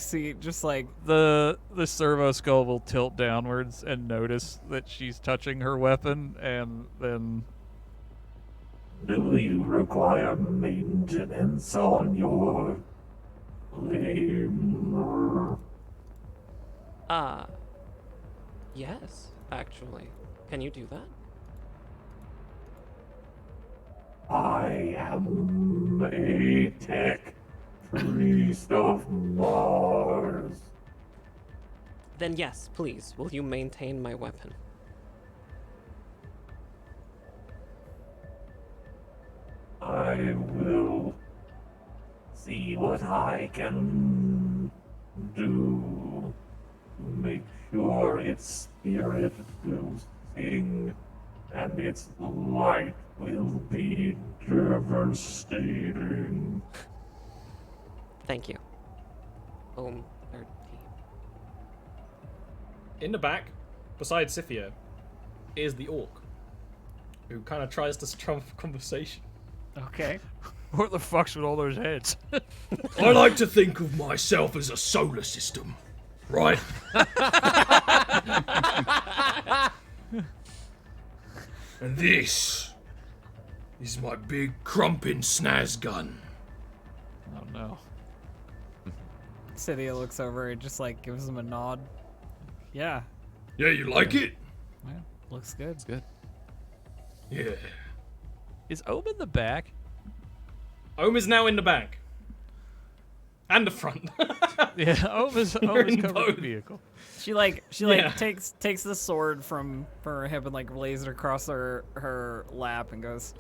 seat, just like the servo skull will tilt downwards and notice that she's touching her weapon, and then Do you require maintenance on your limb? Yes, actually. Can you do that? I am a tech priest of Mars. Then yes, please. Will you maintain my weapon? I will see what I can do. Make sure its spirit will sing, and its light will be devastating. Thank you. Boom. Third team. In the back, beside Scythia, is the orc, who kind of tries to strum a conversation. Okay. What the fuck's with all those heads? I like to think of myself as a solar system, right? And this is my big crumpin' snaz gun. Oh no. Cydia looks over and just like gives him a nod. Yeah, Yeah, you like it? yeah, looks good. It's good. Yeah. Is Ohm in the back? Ohm is now in the back. And the front. Yeah, Ohm is in covering both. the vehicle. She Yeah. takes the sword from her hip and like lays it across her lap and goes,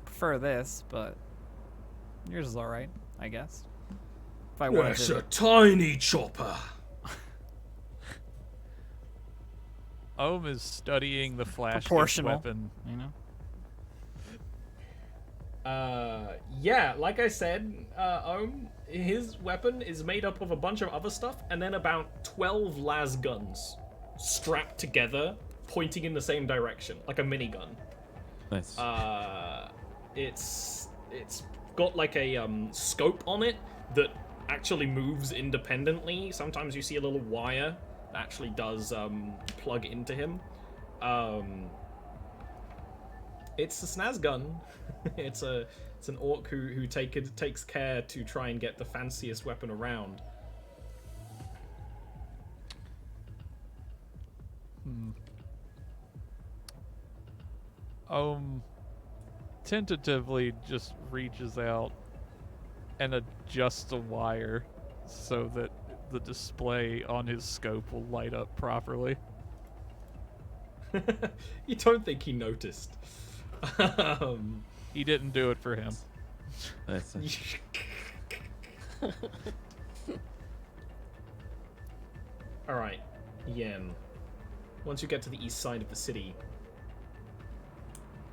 prefer this, but yours is all right, I guess. If I wanted That's to. a tiny chopper. Ohm is studying the flash Proportional. weapon. You know. Yeah, like I said, Ohm, his weapon is made up of a bunch of other stuff and then about 12 las guns strapped together, pointing in the same direction, like a minigun. Nice. It's got like a scope on it that actually moves independently. Sometimes you see a little wire that actually does plug into him. It's a snaz gun. It's an orc who takes care to try and get the fanciest weapon around. Tentatively just reaches out and adjusts a wire so that the display on his scope will light up properly. You don't think he noticed? He didn't do it for him. Nice. Alright, Yen. Once you get to the east side of the city,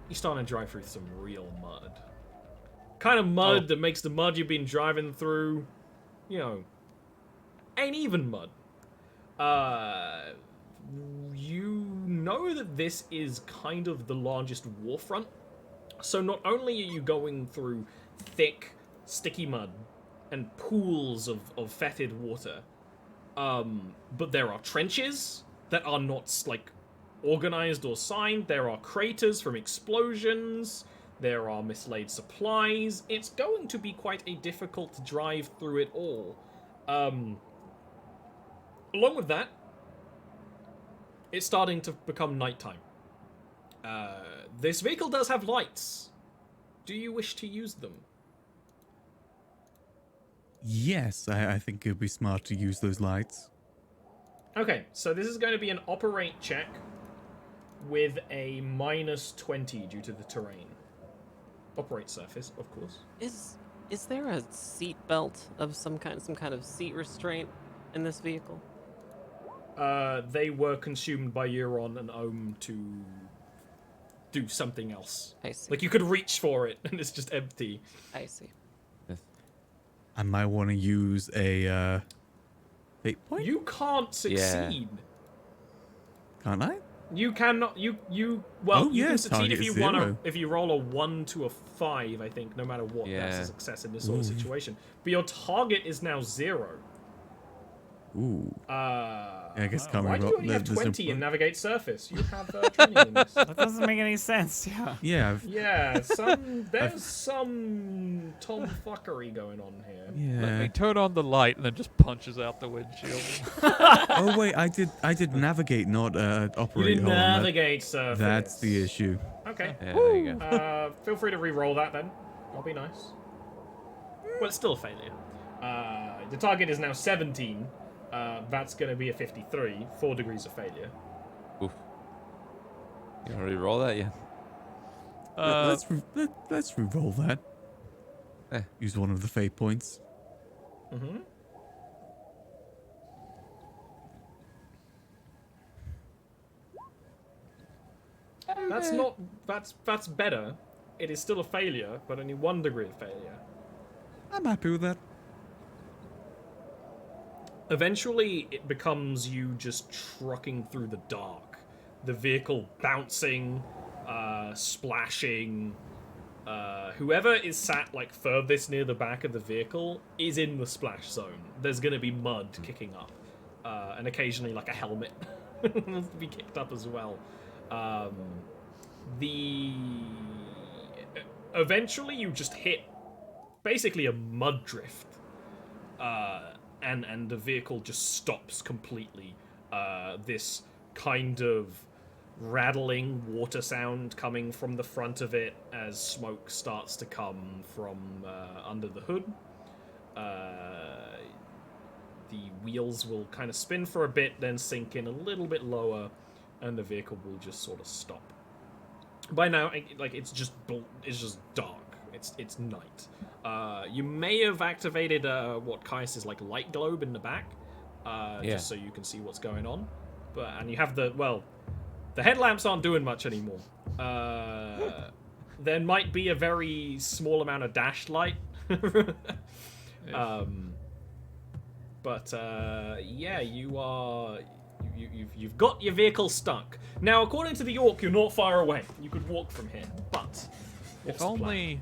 you're starting to drive through some real mud. Kind of mud that makes the mud you've been driving through, ain't even mud. You know that this is kind of the largest warfront. So not only are you going through thick, sticky mud and pools of fetid water, but there are trenches that are not, like, organized or signed. There are craters from explosions. There are mislaid supplies. It's going to be quite a difficult drive through it all. Along with that, it's starting to become nighttime. This vehicle does have lights. Do you wish to use them? Yes, I think it would be smart to use those lights. Okay, so this is going to be an operate check with a -20 due to the terrain. Operate surface, of course. Is there a seat belt of some kind of seat restraint in this vehicle? They were consumed by Euron and Ohm to do something else. I see. Like, you could reach for it, and it's just empty. I see. I might want to use a fate point. You can't succeed. Can't I? You cannot. You can yes, succeed target if you is zero. if you roll a 1 to a 5. I think no matter what, that's Yeah. a success in this sort of situation. But your target is now 0. Ooh. I guess can't why we do roll- you only have there's no 20 in point. Navigate Surface? You have training in this. That doesn't make any sense. Yeah. Yeah. Yeah, there's some tomfuckery going on here. Let me Yeah. turn on the light and then just punches out the windshield. Oh wait, I did navigate, not You operate. didn't Hold on, that- navigate Surface. That's the issue. Okay. Yeah, there you go. Feel free to re-roll that then. I'll be nice. Well, it's still a failure. The target is now 17. That's going to be a 53. 4 degrees of failure. Oof. You already roll that yet? Let's re-roll that. Eh. Use one of the fate points. Mm-hmm. That's better. It is still a failure, but only 1 degree of failure. I'm happy with that. Eventually, it becomes you just trucking through the dark. The vehicle bouncing, splashing. Whoever is sat like furthest near the back of the vehicle is in the splash zone. There's going to be mud kicking up, and occasionally like a helmet will be kicked up as well. Eventually you just hit basically a mud drift, and the vehicle just stops completely. This kind of rattling water sound coming from the front of it as smoke starts to come from under the hood. The wheels will kind of spin for a bit, then sink in a little bit lower, and the vehicle will just sort of stop. By now, it's just dark. It's night. You may have activated what Kais is like light globe in the back, just so you can see what's going on. And you have the headlamps aren't doing much anymore. There might be a very small amount of dash light. You've got your vehicle stuck. Now, according to the orc, you're not far away. You could walk from here, but if only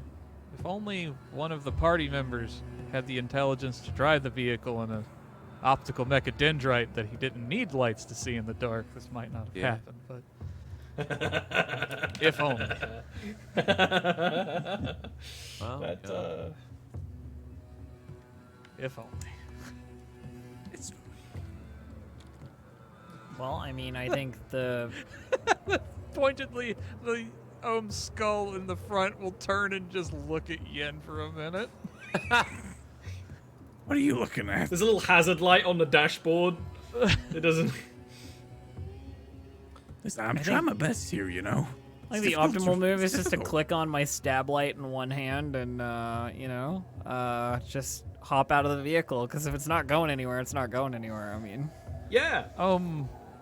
one of the party members had the intelligence to drive the vehicle in an optical mechadendrite that he didn't need lights to see in the dark, this might not have happened, but if only. Well, if only. Well, I mean, I think the Pointedly, the skull in the front will turn and just look at Yen for a minute. What are you looking at? There's a little hazard light on the dashboard. It doesn't. I'm trying my best here, you know. I think the optimal move is just to click on my stab light in one hand and just hop out of the vehicle, because if it's not going anywhere, it's not going anywhere. I mean, yeah.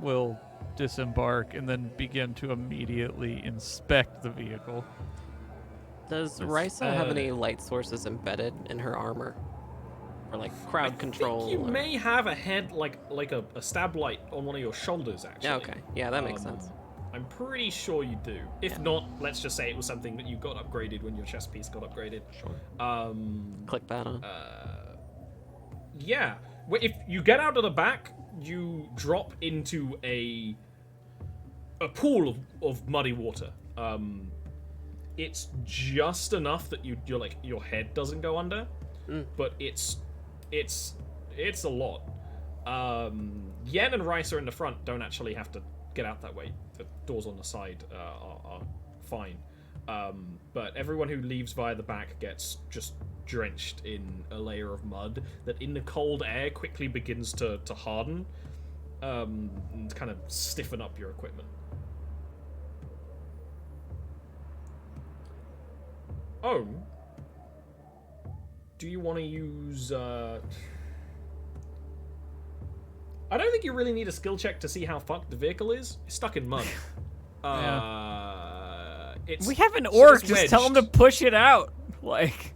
Will disembark and then begin to immediately inspect the vehicle. Does Risa have any light sources embedded in her armor? Or like crowd control? You may have a head, like a stab light on one of your shoulders, actually. Yeah, okay. Yeah, that makes sense. I'm pretty sure you do. If not, let's just say it was something that you got upgraded when your chest piece got upgraded. Sure. Click that on. Yeah. If you get out of the back, you drop into a pool of muddy water. It's just enough that you're like your head doesn't go under, but it's a lot. Yen and Risa in the front don't actually have to get out that way. The doors on the side are fine. But everyone who leaves via the back gets just drenched in a layer of mud that in the cold air quickly begins to harden and kind of stiffen up your equipment. Oh. Do you want to use... I don't think you really need a skill check to see how fucked the vehicle is. It's stuck in mud. we have an orc. Just tell him to push it out. Like,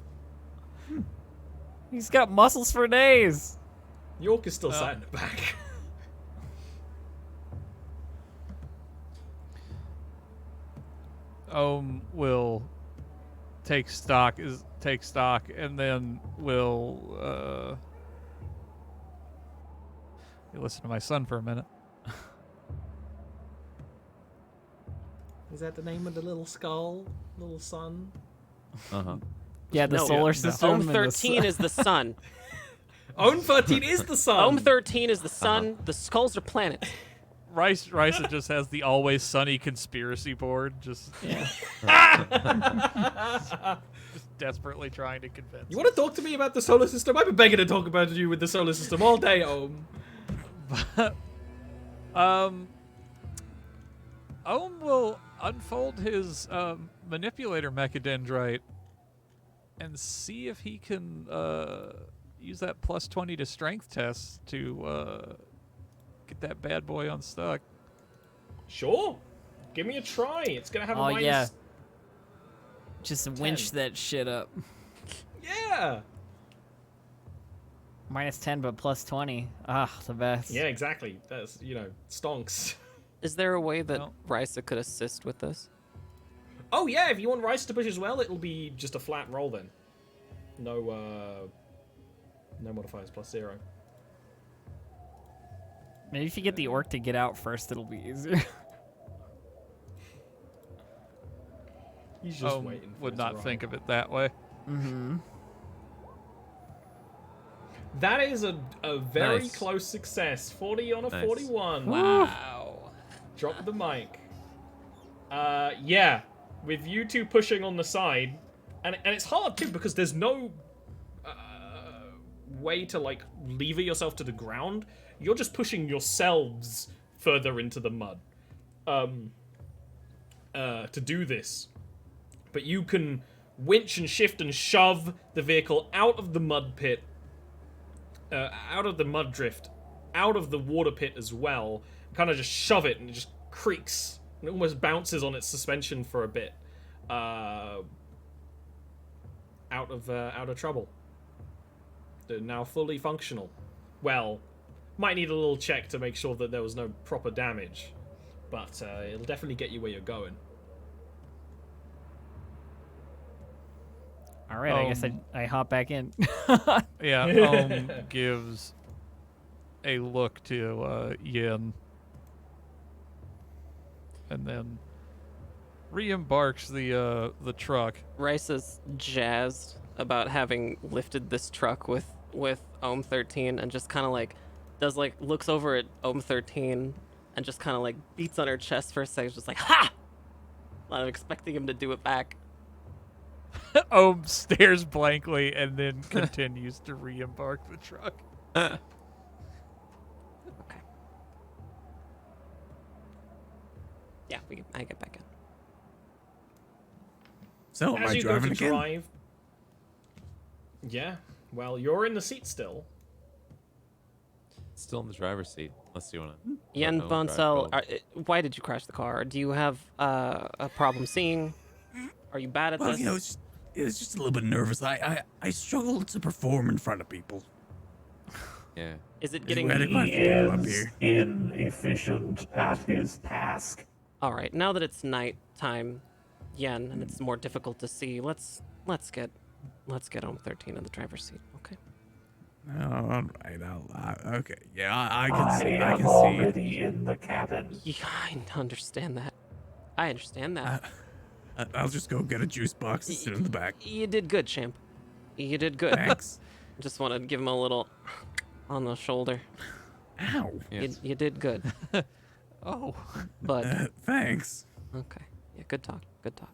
he's got muscles for days. The orc is still sat in the back. Will take stock, and then will listen to my son for a minute. Is that the name of the little skull? Little sun? Yeah, the solar system. Ohm 13 is the sun. Ohm 13 is the sun. Ohm 13 is the sun. The skulls are planets. Risa just has the always sunny conspiracy board, just desperately trying to convince. You want to talk to me about the solar system? I've been begging to talk about you with the solar system all day, Ohm. Ohm will unfold his manipulator mechadendrite and see if he can use that plus 20 to strength test to get that bad boy unstuck. Sure. Give me a try. It's gonna have a Oh minus... yeah. Just winch that shit up. Yeah! -10, but +20. Ah, the best. Yeah, exactly. That's, stonks. Is there a way that Well- Risa could assist with this? Oh yeah, if you want Rice to push as well, it'll be just a flat roll then. No modifiers, +0. Maybe if you get the orc to get out first, it'll be easier. He's just waiting for would his not roll. think of it that way. Mm-hmm. That is a very Nice. close success. 40 on a Nice. 41. Wow. Drop the mic. Yeah. With you two pushing on the side, and it's hard too because there's no way to like lever yourself to the ground. You're just pushing yourselves further into the mud to do this. But you can winch and shift and shove the vehicle out of the mud pit, out of the mud drift, out of the water pit as well. Kind of just shove it and it just creaks. It almost bounces on its suspension for a bit. Out of trouble. They're now fully functional. Well, might need a little check to make sure that there was no proper damage, but it'll definitely get you where you're going. All right, I guess I hop back in. Yeah, gives a look to Yin, and then re-embarks the truck. Risa's jazzed about having lifted this truck with Ohm 13 and just kind of like looks over at Ohm 13 and just kind of like beats on her chest for a second, just like ha! I'm expecting him to do it back. Ohm stares blankly and then continues to re-embark the truck. Okay. Yeah, I get back in. So, am As I you go driving to again? drive, yeah. Well, you're in the seat still. Still in the driver's seat, unless you want to. Yen Boncel, why did you crash the car? Do you have a problem seeing? Are you bad at Well, this? it's just a little bit nervous. I struggle to perform in front of people. Yeah. Is it We getting... had quite a He few people up is here. inefficient at his task. All right, now that it's night time, Yen, and it's more difficult to see, let's get Ohm 13 in the driver's seat, okay? Oh, all right. Okay. Yeah, I can see. I am can see. already in the cabin. Yeah, I understand that. I understand that. I'll just go get a juice box and sit in the back. You did good, champ. You did good. Thanks. Just want to give him a little on the shoulder. Ow. Yes. You did good, Oh. bud. Thanks. Okay. Yeah, good talk. Good talk.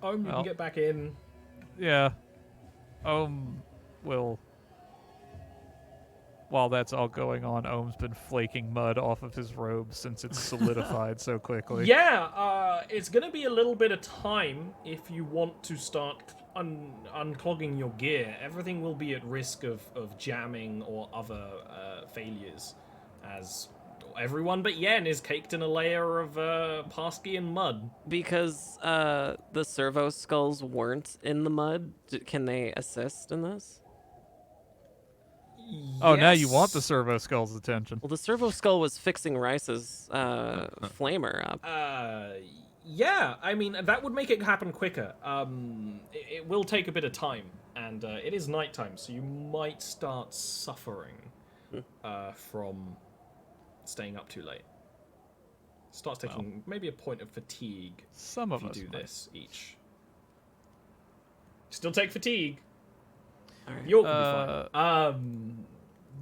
Oh, you can Well. get back in. Yeah. Will. While that's all going on, Ohm's been flaking mud off of his robe since it's solidified so quickly. Yeah, it's gonna be a little bit of time if you want to start unclogging your gear. Everything will be at risk of jamming or other failures, as everyone but Yen is caked in a layer of Parsky and mud. Because the servo skulls weren't in the mud, can they assist in this? Oh, now you Yes. want the servo skull's attention. Well, the servo skull was fixing Rice's flamer up. Yeah, I mean, that would make it happen quicker. It will take a bit of time, and it is nighttime, so you might start suffering from staying up too late. Starts taking maybe a point of fatigue Some if of you us do might. this each. Still take fatigue. All right. You'll be fine.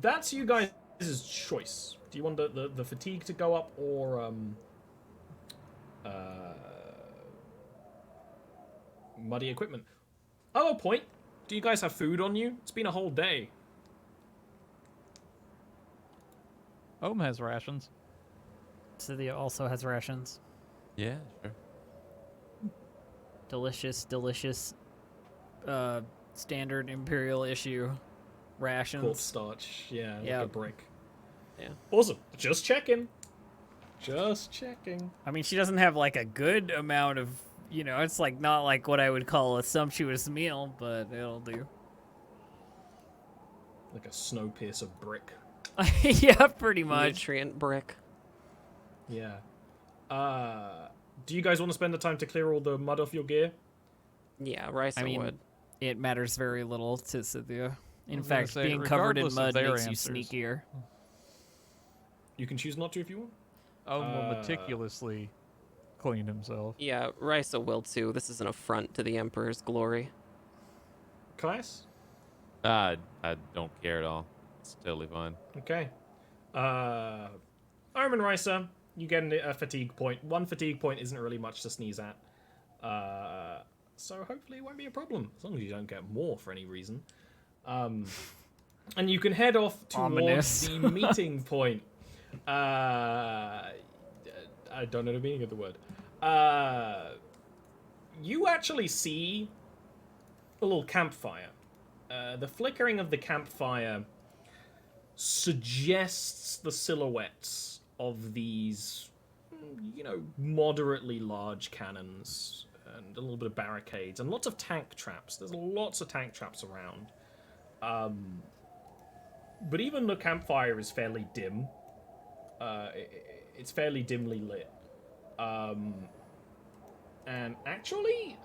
That's you guys' choice. Do you want the fatigue to go up or muddy equipment? Oh, a point. Do you guys have food on you? It's been a whole day. Ohm has rations. Cynthia also has rations. Yeah, sure. Delicious, standard Imperial issue rations. Corpse starch. Yeah, like a Yep. brick. Yeah. Awesome. Just checking. Just checking. I mean, she doesn't have like a good amount of, it's like not like what I would call a sumptuous meal, but it'll do. Like a Snowpiercer brick. Yeah, pretty much. Nutrient brick. Yeah. Do you guys want to spend the time to clear all the mud off your gear? Yeah, Risa would. It matters very little to Cynthia. In was gonna fact, say, being covered in regardless of mud their makes answers. you sneakier. You can choose not to if you want. Owen will meticulously clean himself. Yeah, Risa will too. This is an affront to the Emperor's glory. Class? I don't care at all. It's totally fine. Okay. Omen Risa, you get a fatigue point. 1 fatigue point isn't really much to sneeze at. So hopefully it won't be a problem, as long as you don't get more for any reason. And you can head off towards the meeting point. I don't know the meaning of the word. You actually see a little campfire. The flickering of the campfire suggests the silhouettes of these, moderately large cannons and a little bit of barricades and lots of tank traps. There's lots of tank traps around. But even the campfire is fairly dim. It's fairly dimly lit. And actually,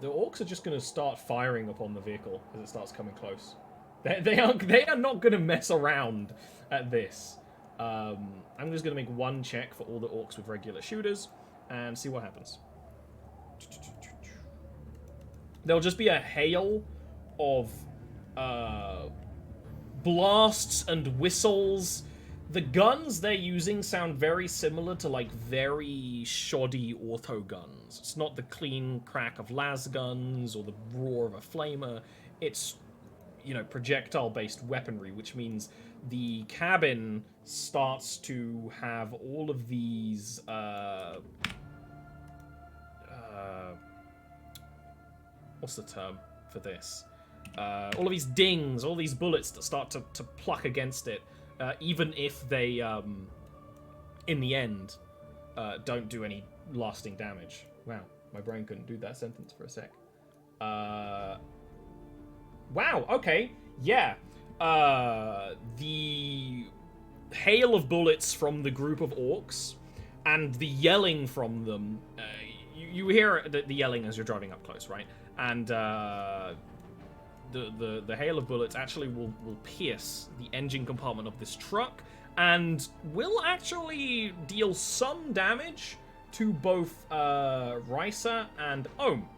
the orcs are just going to start firing upon the vehicle as it starts coming close. They are not going to mess around at this. I'm just going to make one check for all the orcs with regular shooters and see what happens. There'll just be a hail of blasts and whistles. The guns they're using sound very similar to, very shoddy auto guns. It's not the clean crack of las guns or the roar of a flamer. It's, projectile-based weaponry, which means the cabin starts to have all of these, what's the term for this? All of these dings, all these bullets that start to pluck against it. Even if they, in the end, don't do any lasting damage. Wow, my brain couldn't do that sentence for a sec. Wow, okay, yeah. The hail of bullets from the group of orcs and the yelling from them, you hear the yelling as you're driving up close, right? And the hail of bullets actually will pierce the engine compartment of this truck and will actually deal some damage to both Risa and Ohm.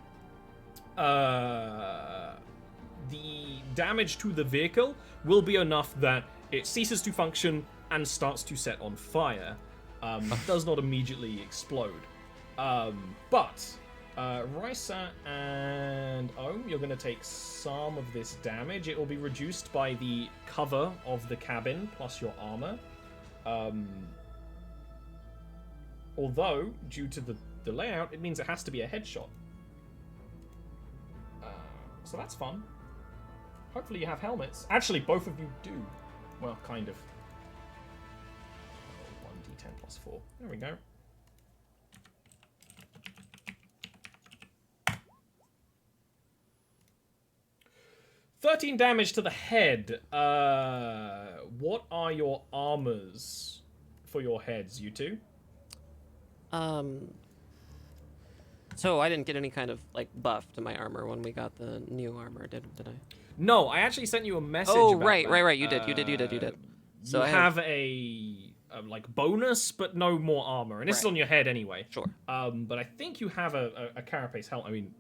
The damage to the vehicle will be enough that it ceases to function and starts to set on fire. Does not immediately explode. But Risa and Ohm, you're going to take some of this damage. It will be reduced by the cover of the cabin plus your armor. Although, due to the layout, it means it has to be a headshot. So that's fun. Hopefully you have helmets. Actually, both of you do. Well, kind of. 1d10 plus 4. There we go. $13 damage to the head. What are your armors for your heads, you two? So I didn't get any kind of buff to my armor when we got the new armor, did I? No, I actually sent you a message. Oh, about right, that. right. You did. So you I have a bonus, but no more armor, and this is on your head anyway. Sure. But I think you have a carapace helmet. I mean,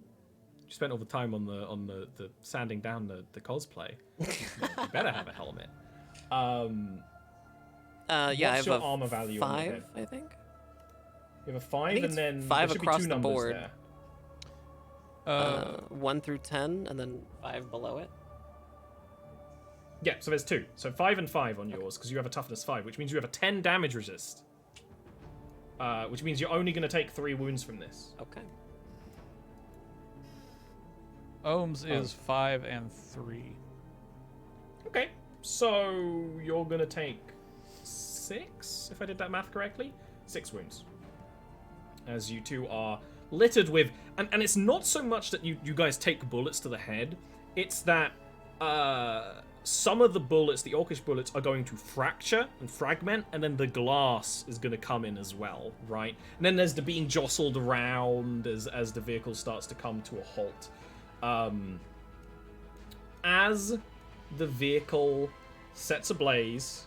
you spent all the time on the sanding down the cosplay. You better have a helmet. Yeah, I have your a armor value on your 5, head? I think. You have a 5, think and it's then 5 there should across be 2 the numbers board. there. 1 through 10, and then 5 below it. Yeah, so there's 2. So 5 and 5 on yours, because you have a toughness 5, which means you have a 10 damage resist. Which means you're only going to take 3 wounds from this. Okay. Ohms is 5 and 3. Okay, so you're going to take 6, if I did that math correctly. 6 wounds. As you two are littered with... And it's not so much that you guys take bullets to the head. It's that some of the bullets, the orcish bullets, are going to fracture and fragment, and then the glass is going to come in as well, right? And then there's the being jostled around as the vehicle starts to come to a halt. As the vehicle sets ablaze,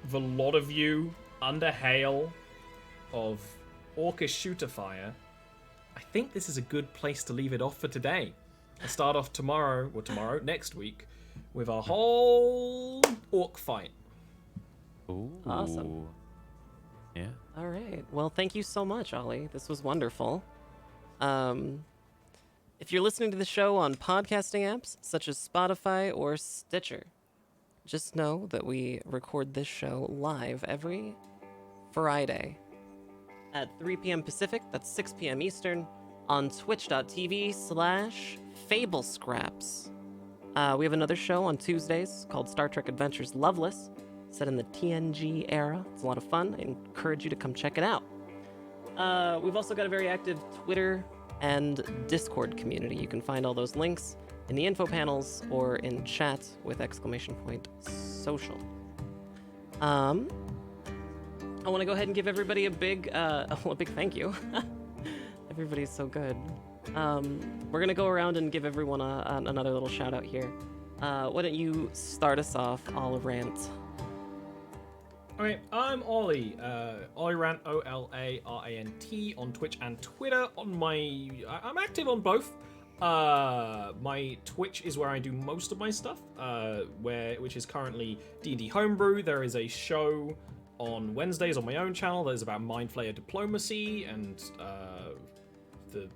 the lot of you under hail of orcish shooter fire, I think this is a good place to leave it off for today. I start off next week, with a whole orc fight. Ooh. Awesome. Yeah. All right. Well, thank you so much, Ollie. This was wonderful. If you're listening to the show on podcasting apps such as Spotify or Stitcher, just know that we record this show live every Friday at 3 p.m. Pacific, that's 6 p.m. Eastern, on twitch.tv/FableScraps. We have another show on Tuesdays called Star Trek Adventures Loveless, set in the TNG era. It's a lot of fun. I encourage you to come check it out. We've also got a very active Twitter and Discord community. You can find all those links in the info panels or in chat with !social. I want to go ahead and give everybody a big thank you. Everybody's so good. We're gonna go around and give everyone another little shout out here. Why don't you start us off, Ollerant? Okay, I'm Ollie. Ollerant, OLARANT, on Twitch and Twitter. I'm active on both. My Twitch is where I do most of my stuff, which is currently D&D Homebrew. There is a show on Wednesdays on my own channel that is about Mind Flayer diplomacy and the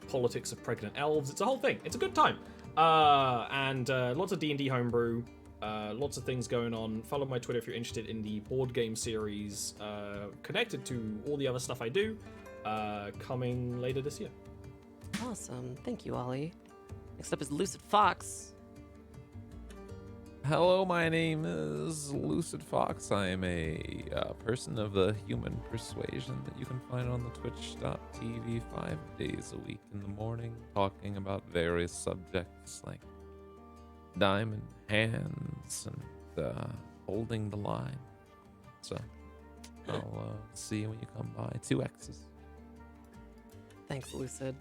politics of pregnant elves. It's a whole thing. It's a good time. And lots of D&D Homebrew. Lots of things going on. Follow my Twitter if you're interested in the board game series connected to all the other stuff I do, coming later this year. Awesome. Thank you, Ollie. Next up is Lucid Fox. Hello, my name is Lucid Fox. I am a person of the human persuasion that you can find on the twitch.tv 5 days a week in the morning, talking about various subjects like diamond hands and holding the line. So I'll see you when you come by. 2 X's. Thanks, Lucid.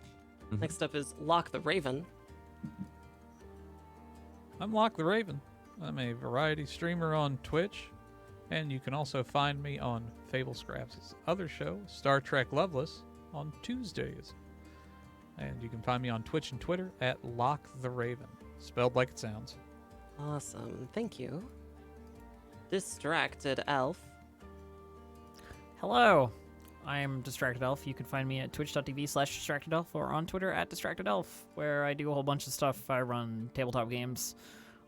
Next up is LocktheRaven. I'm LocktheRaven. I'm a variety streamer on Twitch, and you can also find me on FableScraps' other show, Star Trek Loveless, on Tuesdays. And you can find me on Twitch and Twitter at LocktheRaven, spelled like it sounds. Awesome. Thank you. Distracted Elf. Hello, I'm Distracted Elf. You can find me at twitch.tv/DistractedElf or on Twitter at DistractedElf, where I do a whole bunch of stuff. I run tabletop games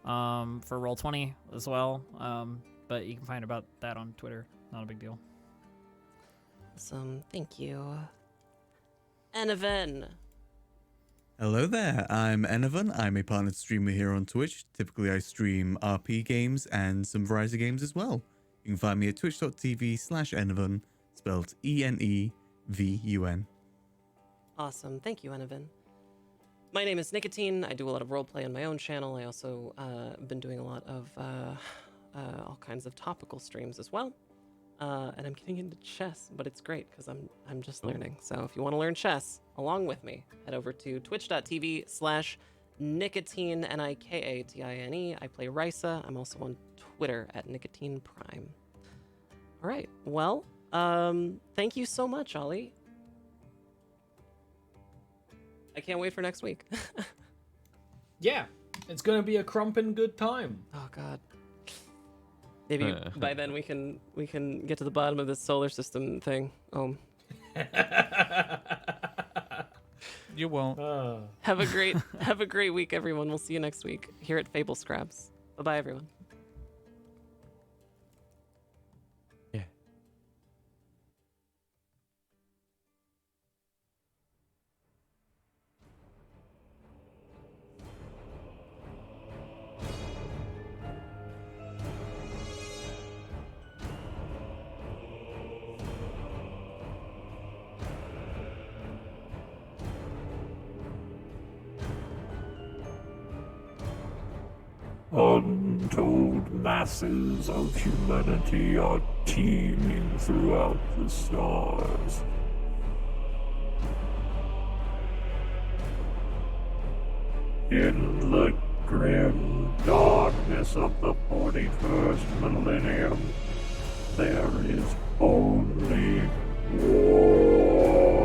for Roll20 as well, but you can find about that on Twitter. Not a big deal. Awesome. Thank you. Enevun. Hello there, I'm Enevun. I'm a partnered streamer here on Twitch. Typically I stream RP games and some variety games as well. You can find me at twitch.tv/Enevun, spelled ENEVUN. Awesome. Thank you, Enevun. My name is Nikatine. I do a lot of roleplay on my own channel. I also been doing a lot of all kinds of topical streams as well. And I'm getting into chess, but it's great because I'm just learning. So if you want to learn chess along with me, head over to twitch.tv/Nikatine, Nikatine. I play Risa. I'm also on Twitter at Nikatine Prime. All right. Well, thank you so much, Ollie. I can't wait for next week. Yeah, it's gonna be a crumpin' good time. Oh God. Maybe by then we can get to the bottom of this solar system thing. You won't. Have a great week, everyone. We'll see you next week here at Fable Scraps. Bye-bye, everyone. Yeah. Untold masses of humanity are teeming throughout the stars. In the grim darkness of the 41st millennium, there is only war.